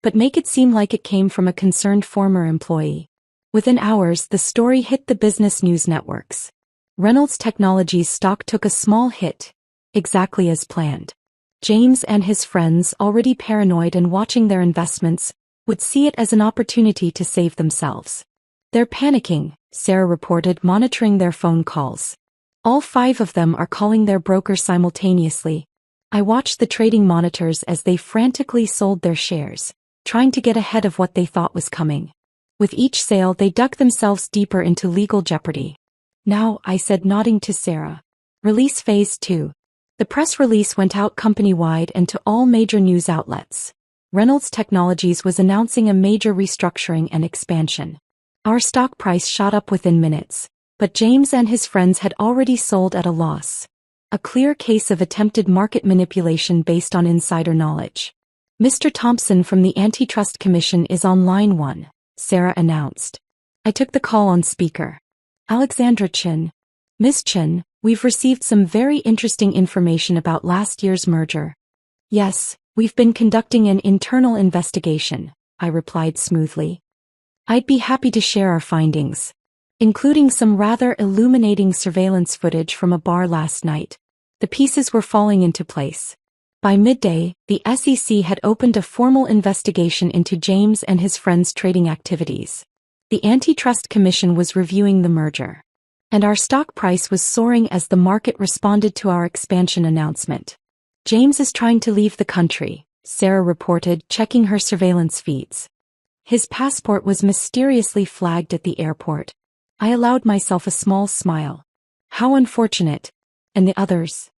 But make it seem like it came from a concerned former employee. Within hours, the story hit the business news networks. Reynolds Technologies' stock took a small hit, exactly as planned. James and his friends, already paranoid and watching their investments, would see it as an opportunity to save themselves. They're panicking, Sarah reported, monitoring their phone calls. All 5 of them are calling their brokers simultaneously. I watched the trading monitors as they frantically sold their shares, trying to get ahead of what they thought was coming. With each sale, they dug themselves deeper into legal jeopardy. Now, I said, nodding to Sarah. Release Phase 2. The press release went out company-wide and to all major news outlets. Reynolds Technologies was announcing a major restructuring and expansion. Our stock price shot up within minutes, but James and his friends had already sold at a loss. A clear case of attempted market manipulation based on insider knowledge. Mr. Thompson from the Antitrust Commission is on line 1, Sarah announced. I took the call on speaker. Alexandra Chin. Miss Chin, we've received some very interesting information about last year's merger. Yes, we've been conducting an internal investigation, I replied smoothly. I'd be happy to share our findings, including some rather illuminating surveillance footage from a bar last night. The pieces were falling into place. By midday, the SEC had opened a formal investigation into James and his friends' trading activities. The Antitrust Commission was reviewing the merger. And our stock price was soaring as the market responded to our expansion announcement. James is trying to leave the country, Sarah reported, checking her surveillance feeds. His passport was mysteriously flagged at the airport. I allowed myself a small smile. How unfortunate. And the others?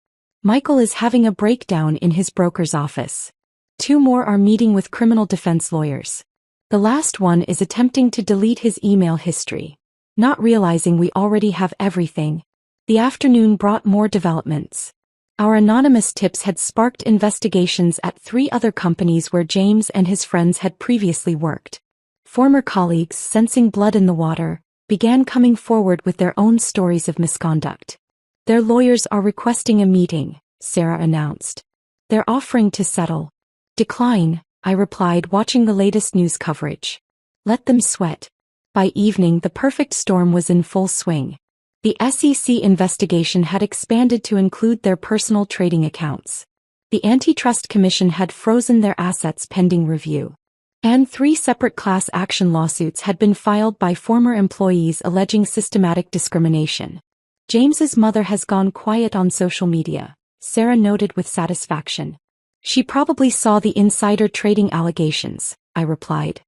Michael is having a breakdown in his broker's office. 2 more are meeting with criminal defense lawyers. The last one is attempting to delete his email history. Not realizing we already have everything. The afternoon brought more developments. Our anonymous tips had sparked investigations at 3 other companies where James and his friends had previously worked. Former colleagues, sensing blood in the water, began coming forward with their own stories of misconduct. Their lawyers are requesting a meeting, Sarah announced. They're offering to settle. Decline, I replied, watching the latest news coverage. Let them sweat. By evening, the perfect storm was in full swing. The SEC investigation had expanded to include their personal trading accounts. The Antitrust Commission had frozen their assets pending review. And 3 separate class action lawsuits had been filed by former employees alleging systematic discrimination. James's mother has gone quiet on social media, Sarah noted with satisfaction. She probably saw the insider trading allegations, I replied.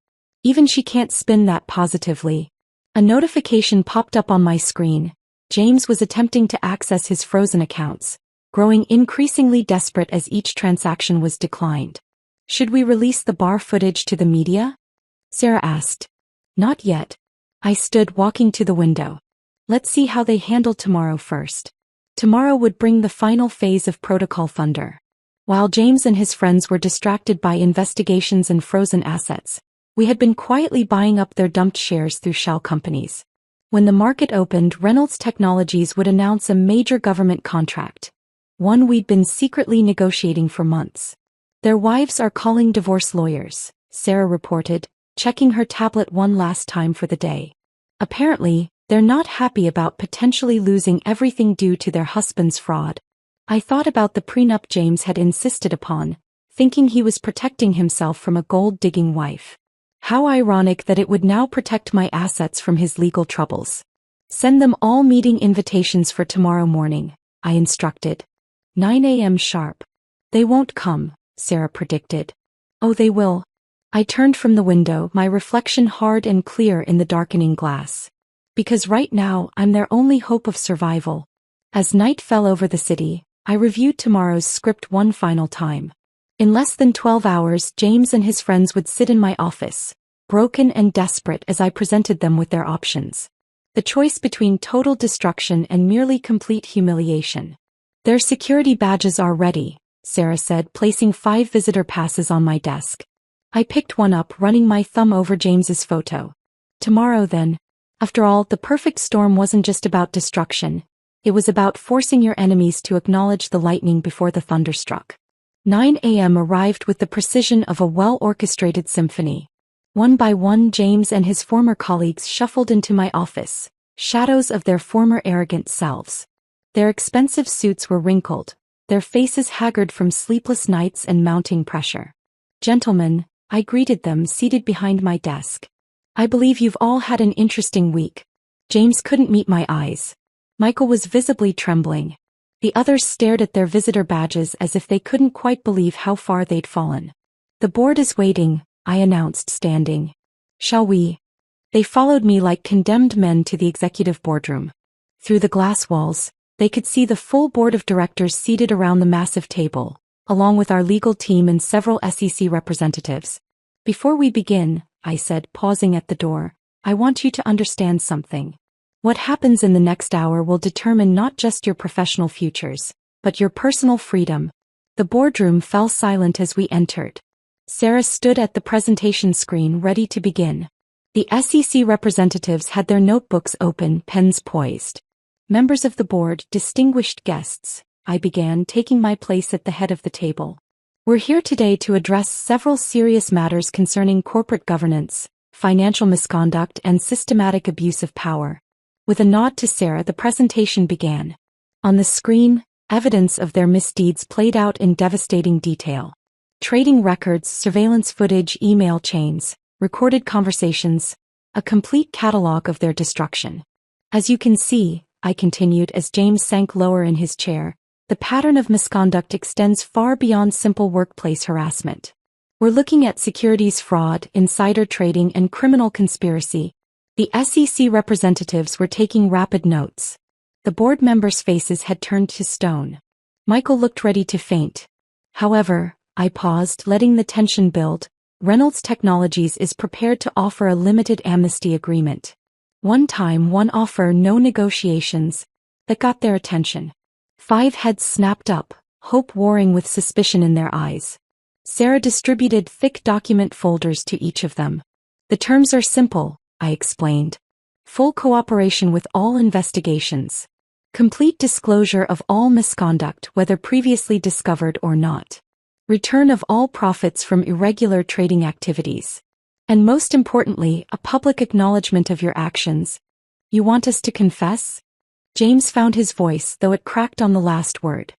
Even she can't spin that positively. A notification popped up on my screen. James was attempting to access his frozen accounts, growing increasingly desperate as each transaction was declined. Should we release the bar footage to the media? Sarah asked. Not yet. I stood walking to the window. Let's see how they handle tomorrow first. Tomorrow would bring the final phase of Protocol Thunder. While James and his friends were distracted by investigations and frozen assets, we had been quietly buying up their dumped shares through shell companies. When the market opened, Reynolds Technologies would announce a major government contract. One we'd been secretly negotiating for months. Their wives are calling divorce lawyers, Sarah reported, checking her tablet one last time for the day. Apparently, they're not happy about potentially losing everything due to their husband's fraud. I thought about the prenup James had insisted upon, thinking he was protecting himself from a gold-digging wife. How ironic that it would now protect my assets from his legal troubles. Send them all meeting invitations for tomorrow morning, I instructed. 9 a.m. sharp. They won't come, Sarah predicted. Oh, they will. I turned from the window, my reflection hard and clear in the darkening glass. Because right now, I'm their only hope of survival. As night fell over the city, I reviewed tomorrow's script one final time. In less than 12 hours, James and his friends would sit in my office, broken and desperate as I presented them with their options. The choice between total destruction and merely complete humiliation. Their security badges are ready, Sarah said, placing 5 visitor passes on my desk. I picked one up, running my thumb over James's photo. Tomorrow then. After all, the perfect storm wasn't just about destruction. It was about forcing your enemies to acknowledge the lightning before the thunder struck. 9 a.m. arrived with the precision of a well-orchestrated symphony. One by one, James and his former colleagues shuffled into my office, shadows of their former arrogant selves. Their expensive suits were wrinkled, their faces haggard from sleepless nights and mounting pressure. Gentlemen, I greeted them, seated behind my desk. I believe you've all had an interesting week. James couldn't meet my eyes. Michael was visibly trembling. The others stared at their visitor badges as if they couldn't quite believe how far they'd fallen. The board is waiting, I announced, standing. Shall we? They followed me like condemned men to the executive boardroom. Through the glass walls, they could see the full board of directors seated around the massive table, along with our legal team and several SEC representatives. Before we begin, I said, pausing at the door, I want you to understand something. What happens in the next hour will determine not just your professional futures, but your personal freedom. The boardroom fell silent as we entered. Sarah stood at the presentation screen ready to begin. The SEC representatives had their notebooks open, pens poised. Members of the board, distinguished guests, I began, taking my place at the head of the table. We're here today to address several serious matters concerning corporate governance, financial misconduct, and systematic abuse of power. With a nod to Sarah, the presentation began. On the screen, evidence of their misdeeds played out in devastating detail. Trading records, surveillance footage, email chains, recorded conversations, a complete catalog of their destruction. As you can see, I continued as James sank lower in his chair, the pattern of misconduct extends far beyond simple workplace harassment. We're looking at securities fraud, insider trading, and criminal conspiracy. The SEC representatives were taking rapid notes. The board members' faces had turned to stone. Michael looked ready to faint. However, I paused, letting the tension build. Reynolds Technologies is prepared to offer a limited amnesty agreement. One time, one offer, no negotiations. That got their attention. 5 heads snapped up, hope warring with suspicion in their eyes. Sarah distributed thick document folders to each of them. The terms are simple, I explained. Full cooperation with all investigations. Complete disclosure of all misconduct, whether previously discovered or not. Return of all profits from irregular trading activities. And most importantly, a public acknowledgement of your actions. You want us to confess? James found his voice, though it cracked on the last word.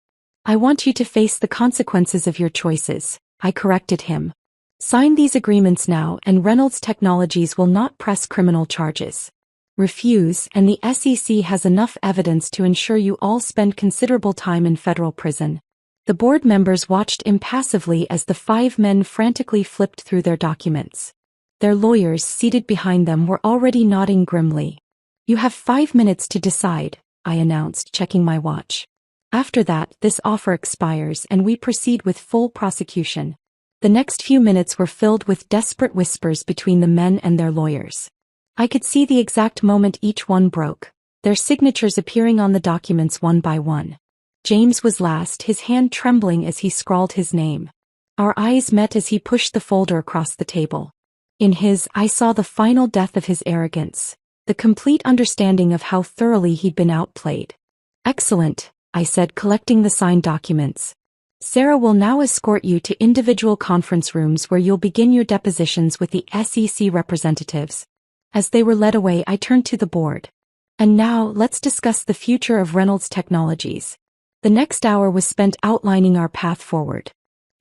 I want you to face the consequences of your choices, I corrected him. Sign these agreements now and Reynolds Technologies will not press criminal charges. Refuse and the SEC has enough evidence to ensure you all spend considerable time in federal prison. The board members watched impassively as the 5 men frantically flipped through their documents. Their lawyers seated behind them were already nodding grimly. You have 5 minutes to decide, I announced, checking my watch. After that, this offer expires and we proceed with full prosecution. The next few minutes were filled with desperate whispers between the men and their lawyers. I could see the exact moment each one broke, their signatures appearing on the documents one by one. James was last, his hand trembling as he scrawled his name. Our eyes met as he pushed the folder across the table. In his, I saw the final death of his arrogance, the complete understanding of how thoroughly he'd been outplayed. Excellent, I said, collecting the signed documents. Sarah will now escort you to individual conference rooms where you'll begin your depositions with the SEC representatives. As they were led away, I turned to the board. And now, let's discuss the future of Reynolds Technologies. The next hour was spent outlining our path forward.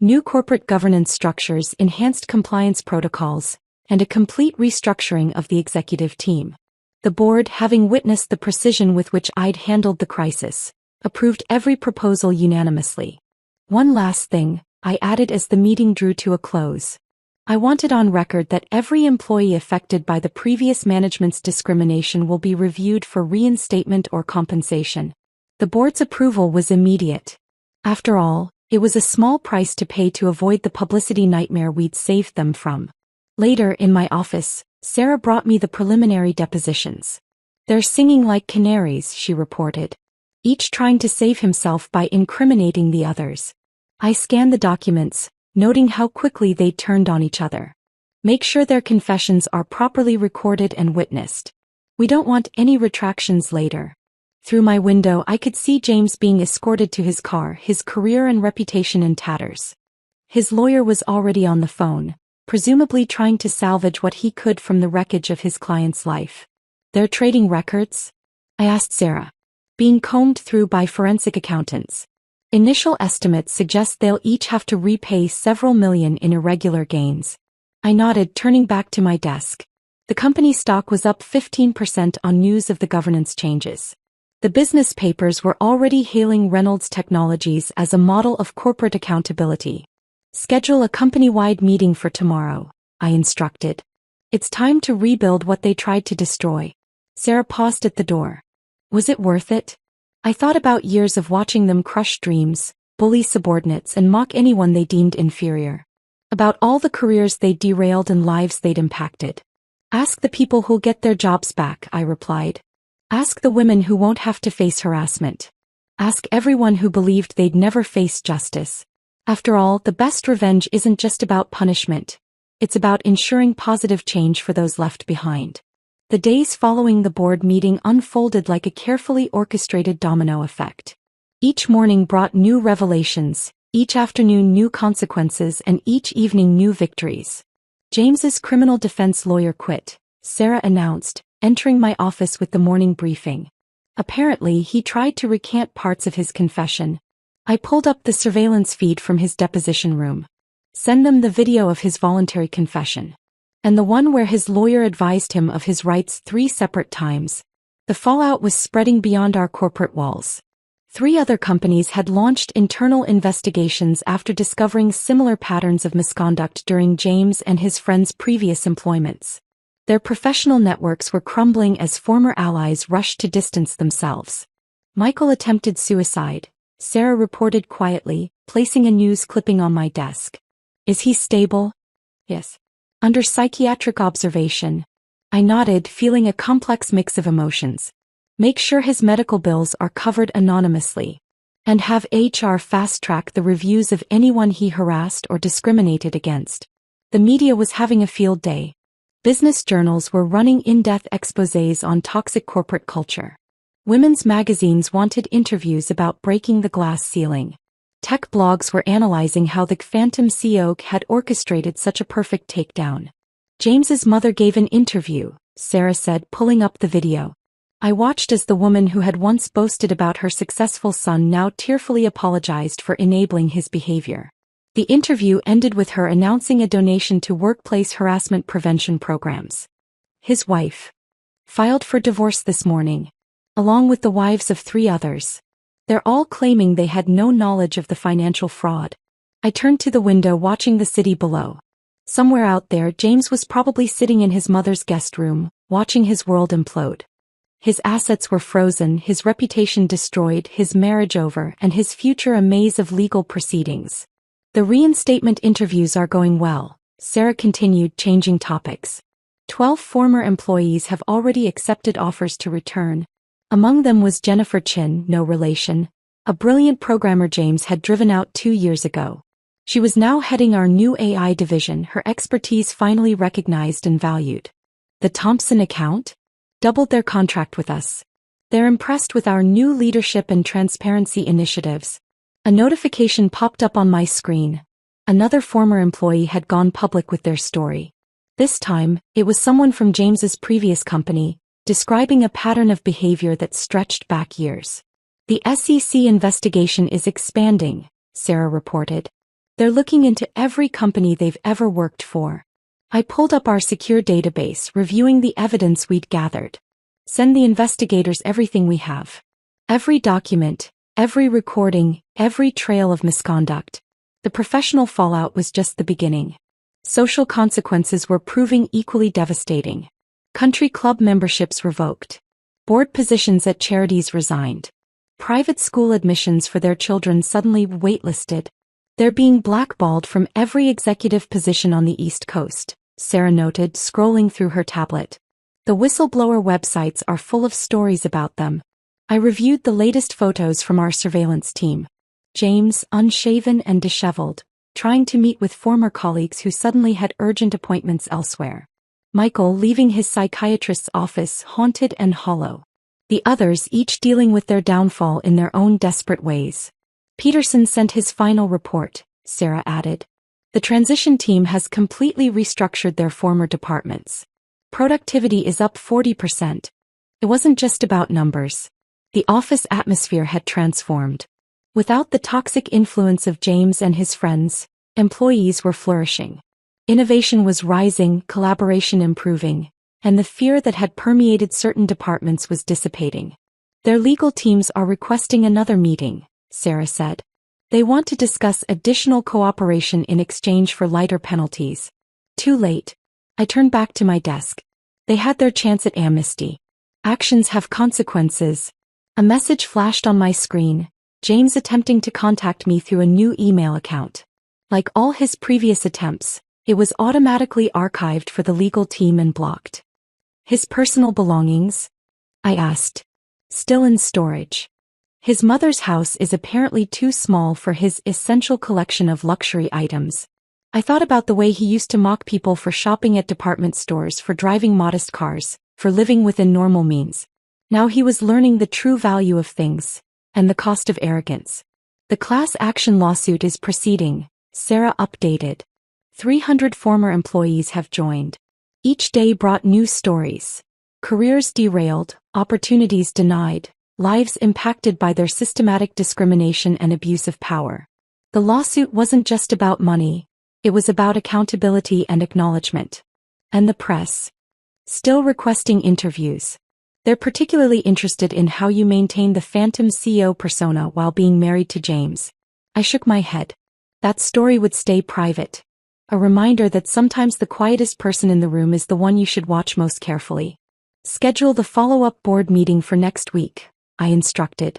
New corporate governance structures, enhanced compliance protocols, and a complete restructuring of the executive team. The board, having witnessed the precision with which I'd handled the crisis, approved every proposal unanimously. One last thing, I added as the meeting drew to a close. I wanted on record that every employee affected by the previous management's discrimination will be reviewed for reinstatement or compensation. The board's approval was immediate. After all, it was a small price to pay to avoid the publicity nightmare we'd saved them from. Later, in my office, Sarah brought me the preliminary depositions. They're singing like canaries, she reported. Each trying to save himself by incriminating the others. I scanned the documents, noting how quickly they turned on each other. Make sure their confessions are properly recorded and witnessed. We don't want any retractions later. Through my window I could see James being escorted to his car, his career and reputation in tatters. His lawyer was already on the phone, presumably trying to salvage what he could from the wreckage of his client's life. Their trading records? I asked Sarah. Being combed through by forensic accountants. Initial estimates suggest they'll each have to repay several million in irregular gains. I nodded, turning back to my desk. The company stock was up 15% on news of the governance changes. The business papers were already hailing Reynolds Technologies as a model of corporate accountability. Schedule a company-wide meeting for tomorrow, I instructed. It's time to rebuild what they tried to destroy. Sarah paused at the door. Was it worth it? I thought about years of watching them crush dreams, bully subordinates and mock anyone they deemed inferior. About all the careers they'd derailed and lives they'd impacted. Ask the people who'll get their jobs back, I replied. Ask the women who won't have to face harassment. Ask everyone who believed they'd never face justice. After all, the best revenge isn't just about punishment. It's about ensuring positive change for those left behind. The days following the board meeting unfolded like a carefully orchestrated domino effect. Each morning brought new revelations, each afternoon new consequences, and each evening new victories. James's criminal defense lawyer quit, Sarah announced, entering my office with the morning briefing. Apparently, he tried to recant parts of his confession. I pulled up the surveillance feed from his deposition room. Send them the video of his voluntary confession. And the one where his lawyer advised him of his rights 3 separate times. The fallout was spreading beyond our corporate walls. 3 other companies had launched internal investigations after discovering similar patterns of misconduct during James and his friends' previous employments. Their professional networks were crumbling as former allies rushed to distance themselves. Michael attempted suicide, Sarah reported quietly, placing a news clipping on my desk. Is he stable? Yes. Under psychiatric observation. I nodded, feeling a complex mix of emotions. Make sure his medical bills are covered anonymously. And have HR fast-track the reviews of anyone he harassed or discriminated against. The media was having a field day. Business journals were running in-depth exposés on toxic corporate culture. Women's magazines wanted interviews about breaking the glass ceiling. Tech blogs were analyzing how the phantom CEO had orchestrated such a perfect takedown. James's mother gave an interview, Sarah said, pulling up the video. I watched as the woman who had once boasted about her successful son now tearfully apologized for enabling his behavior. The interview ended with her announcing a donation to workplace harassment prevention programs. His wife filed for divorce this morning, along with the wives of 3 others. They're all claiming they had no knowledge of the financial fraud. I turned to the window watching the city below. Somewhere out there, James was probably sitting in his mother's guest room, watching his world implode. His assets were frozen, his reputation destroyed, his marriage over, and his future a maze of legal proceedings. The reinstatement interviews are going well, Sarah continued, changing topics. 12 former employees have already accepted offers to return. Among them was Jennifer Chin, no relation, a brilliant programmer James had driven out 2 years ago. She was now heading our new AI division, her expertise finally recognized and valued. The Thompson account doubled their contract with us. They're impressed with our new leadership and transparency initiatives. A notification popped up on my screen. Another former employee had gone public with their story. This time, it was someone from James's previous company, describing a pattern of behavior that stretched back years. The SEC investigation is expanding, Sarah reported. They're looking into every company they've ever worked for. I pulled up our secure database, reviewing the evidence we'd gathered. Send the investigators everything we have. Every document, every recording, every trail of misconduct. The professional fallout was just the beginning. Social consequences were proving equally devastating. Country club memberships revoked. Board positions at charities resigned. Private school admissions for their children suddenly waitlisted. They're being blackballed from every executive position on the East Coast, Sarah noted, scrolling through her tablet. The whistleblower websites are full of stories about them. I reviewed the latest photos from our surveillance team. James, unshaven and disheveled, trying to meet with former colleagues who suddenly had urgent appointments elsewhere. Michael leaving his psychiatrist's office haunted and hollow. The others each dealing with their downfall in their own desperate ways. Peterson sent his final report, Sarah added. The transition team has completely restructured their former departments. Productivity is up 40%. It wasn't just about numbers. The office atmosphere had transformed. Without the toxic influence of James and his friends, employees were flourishing. Innovation was rising, collaboration improving, and the fear that had permeated certain departments was dissipating. Their legal teams are requesting another meeting, Sarah said. They want to discuss additional cooperation in exchange for lighter penalties. Too late. I turned back to my desk. They had their chance at amnesty. Actions have consequences. A message flashed on my screen, James attempting to contact me through a new email account. Like all his previous attempts, it was automatically archived for the legal team and blocked. His personal belongings? I asked. Still in storage. His mother's house is apparently too small for his essential collection of luxury items. I thought about the way he used to mock people for shopping at department stores, for driving modest cars, for living within normal means. Now he was learning the true value of things, and the cost of arrogance. The class action lawsuit is proceeding, Sarah updated. 300 former employees have joined. Each day brought new stories. Careers derailed, opportunities denied, lives impacted by their systematic discrimination and abuse of power. The lawsuit wasn't just about money. It was about accountability and acknowledgement. And the press? Still requesting interviews. They're particularly interested in how you maintain the phantom CEO persona while being married to James. I shook my head. That story would stay private. A reminder that sometimes the quietest person in the room is the one you should watch most carefully. Schedule the follow-up board meeting for next week, I instructed.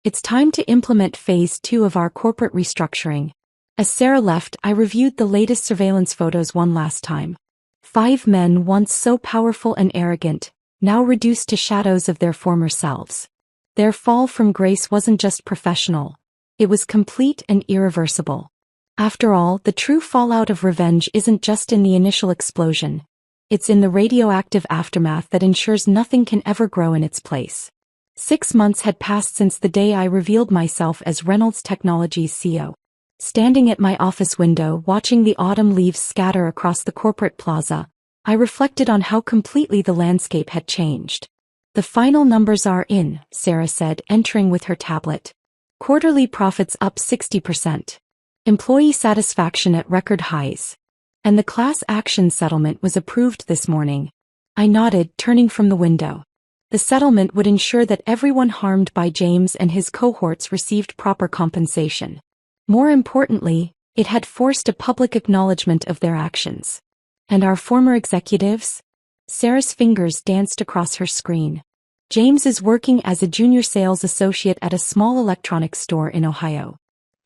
It's time to implement phase 2 of our corporate restructuring. As Sarah left, I reviewed the latest surveillance photos one last time. 5 men once so powerful and arrogant, now reduced to shadows of their former selves. Their fall from grace wasn't just professional. It was complete and irreversible. After all, the true fallout of revenge isn't just in the initial explosion. It's in the radioactive aftermath that ensures nothing can ever grow in its place. 6 months had passed since the day I revealed myself as Reynolds Technologies CEO. Standing at my office window watching the autumn leaves scatter across the corporate plaza, I reflected on how completely the landscape had changed. The final numbers are in, Sarah said, entering with her tablet. Quarterly profits up 60%. Employee satisfaction at record highs. And the class action settlement was approved this morning. I nodded, turning from the window. The settlement would ensure that everyone harmed by James and his cohorts received proper compensation. More importantly, it had forced a public acknowledgement of their actions. And our former executives? Sarah's fingers danced across her screen. James is working as a junior sales associate at a small electronics store in Ohio.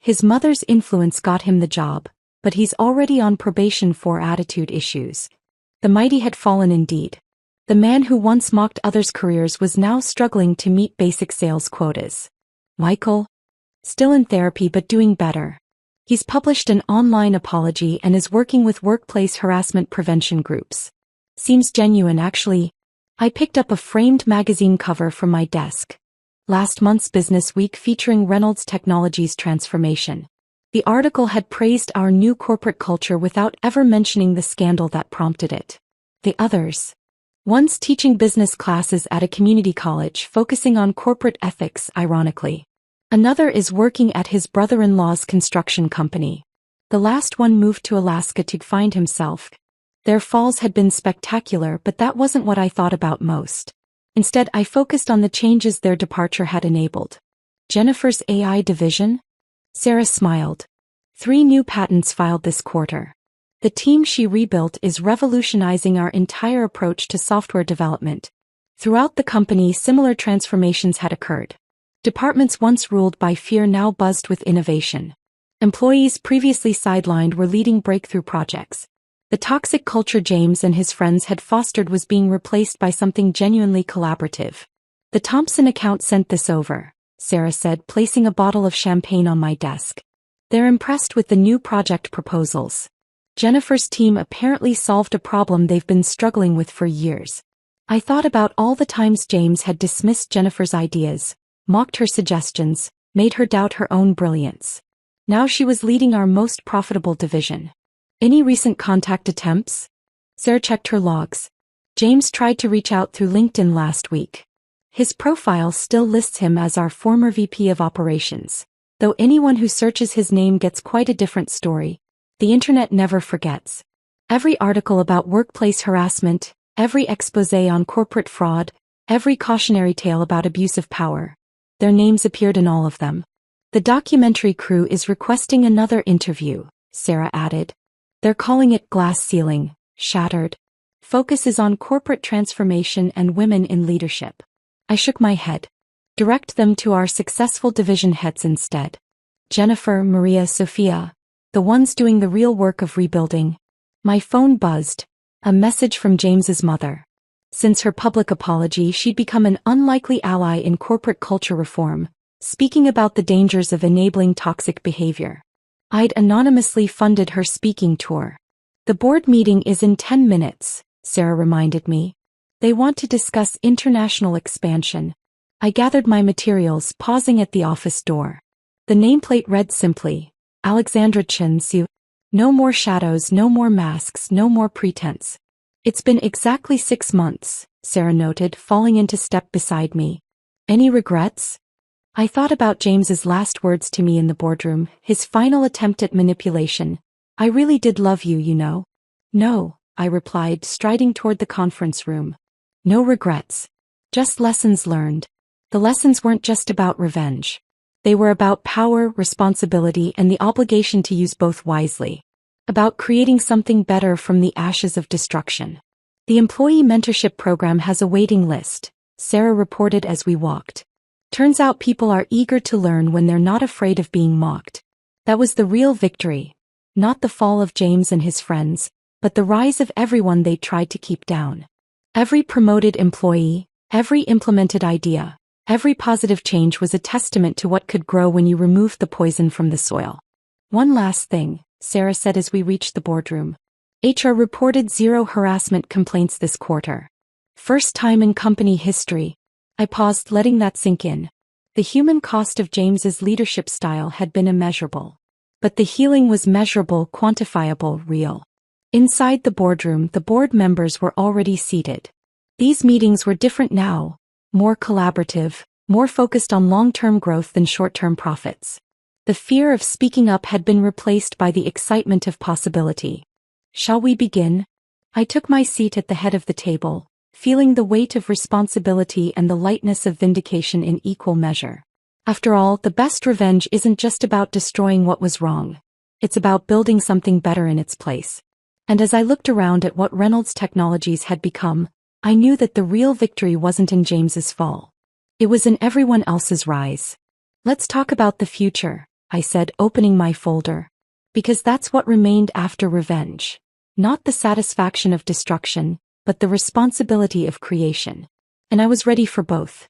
His mother's influence got him the job, but he's already on probation for attitude issues. The mighty had fallen indeed. The man who once mocked others' careers was now struggling to meet basic sales quotas. Michael? Still in therapy but doing better. He's published an online apology and is working with workplace harassment prevention groups. Seems genuine, actually. I picked up a framed magazine cover from my desk. Last month's Business Week featuring Reynolds Technologies transformation. The article had praised our new corporate culture without ever mentioning the scandal that prompted it. The others. One's teaching business classes at a community college focusing on corporate ethics, ironically. Another is working at his brother-in-law's construction company. The last one moved to Alaska to find himself. Their falls had been spectacular, but that wasn't what I thought about most. Instead, I focused on the changes their departure had enabled. Jennifer's AI division? Sarah smiled. 3 new patents filed this quarter. The team she rebuilt is revolutionizing our entire approach to software development. Throughout the company, similar transformations had occurred. Departments once ruled by fear now buzzed with innovation. Employees previously sidelined were leading breakthrough projects. The toxic culture James and his friends had fostered was being replaced by something genuinely collaborative. The Thompson account sent this over, Sarah said, placing a bottle of champagne on my desk. They're impressed with the new project proposals. Jennifer's team apparently solved a problem they've been struggling with for years. I thought about all the times James had dismissed Jennifer's ideas, mocked her suggestions, made her doubt her own brilliance. Now she was leading our most profitable division. Any recent contact attempts? Sarah checked her logs. James tried to reach out through LinkedIn last week. His profile still lists him as our former VP of operations. Though anyone who searches his name gets quite a different story. The internet never forgets. Every article about workplace harassment, every exposé on corporate fraud, every cautionary tale about abuse of power. Their names appeared in all of them. The documentary crew is requesting another interview, Sarah added. They're calling it Glass Ceiling, Shattered. Focus is on corporate transformation and women in leadership. I shook my head. Direct them to our successful division heads instead. Jennifer, Maria, Sophia. The ones doing the real work of rebuilding. My phone buzzed. A message from James's mother. Since her public apology, she'd become an unlikely ally in corporate culture reform, speaking about the dangers of enabling toxic behavior. I'd anonymously funded her speaking tour. The board meeting is in 10 minutes, Sarah reminded me. They want to discuss international expansion. I gathered my materials, pausing at the office door. The nameplate read simply, Alexandra Chen Su. No more shadows, no more masks, no more pretense. It's been exactly 6 months, Sarah noted, falling into step beside me. Any regrets? I thought about James's last words to me in the boardroom, his final attempt at manipulation. I really did love you, you know. No, I replied, striding toward the conference room. No regrets. Just lessons learned. The lessons weren't just about revenge. They were about power, responsibility, and the obligation to use both wisely. About creating something better from the ashes of destruction. The employee mentorship program has a waiting list, Sarah reported as we walked. Turns out people are eager to learn when they're not afraid of being mocked. That was the real victory. Not the fall of James and his friends, but the rise of everyone they tried to keep down. Every promoted employee, every implemented idea, every positive change was a testament to what could grow when you removed the poison from the soil. One last thing, Sarah said as we reached the boardroom. HR reported 0 harassment complaints this quarter. First time in company history. I paused, letting that sink in. The human cost of James's leadership style had been immeasurable. But the healing was measurable, quantifiable, real. Inside the boardroom, the board members were already seated. These meetings were different now, more collaborative, more focused on long-term growth than short-term profits. The fear of speaking up had been replaced by the excitement of possibility. Shall we begin? I took my seat at the head of the table, feeling the weight of responsibility and the lightness of vindication in equal measure. After all, the best revenge isn't just about destroying what was wrong. It's about building something better in its place. And as I looked around at what Reynolds Technologies had become, I knew that the real victory wasn't in James's fall. It was in everyone else's rise. Let's talk about the future, I said, opening my folder. Because that's what remained after revenge. Not the satisfaction of destruction, but the responsibility of creation. And I was ready for both.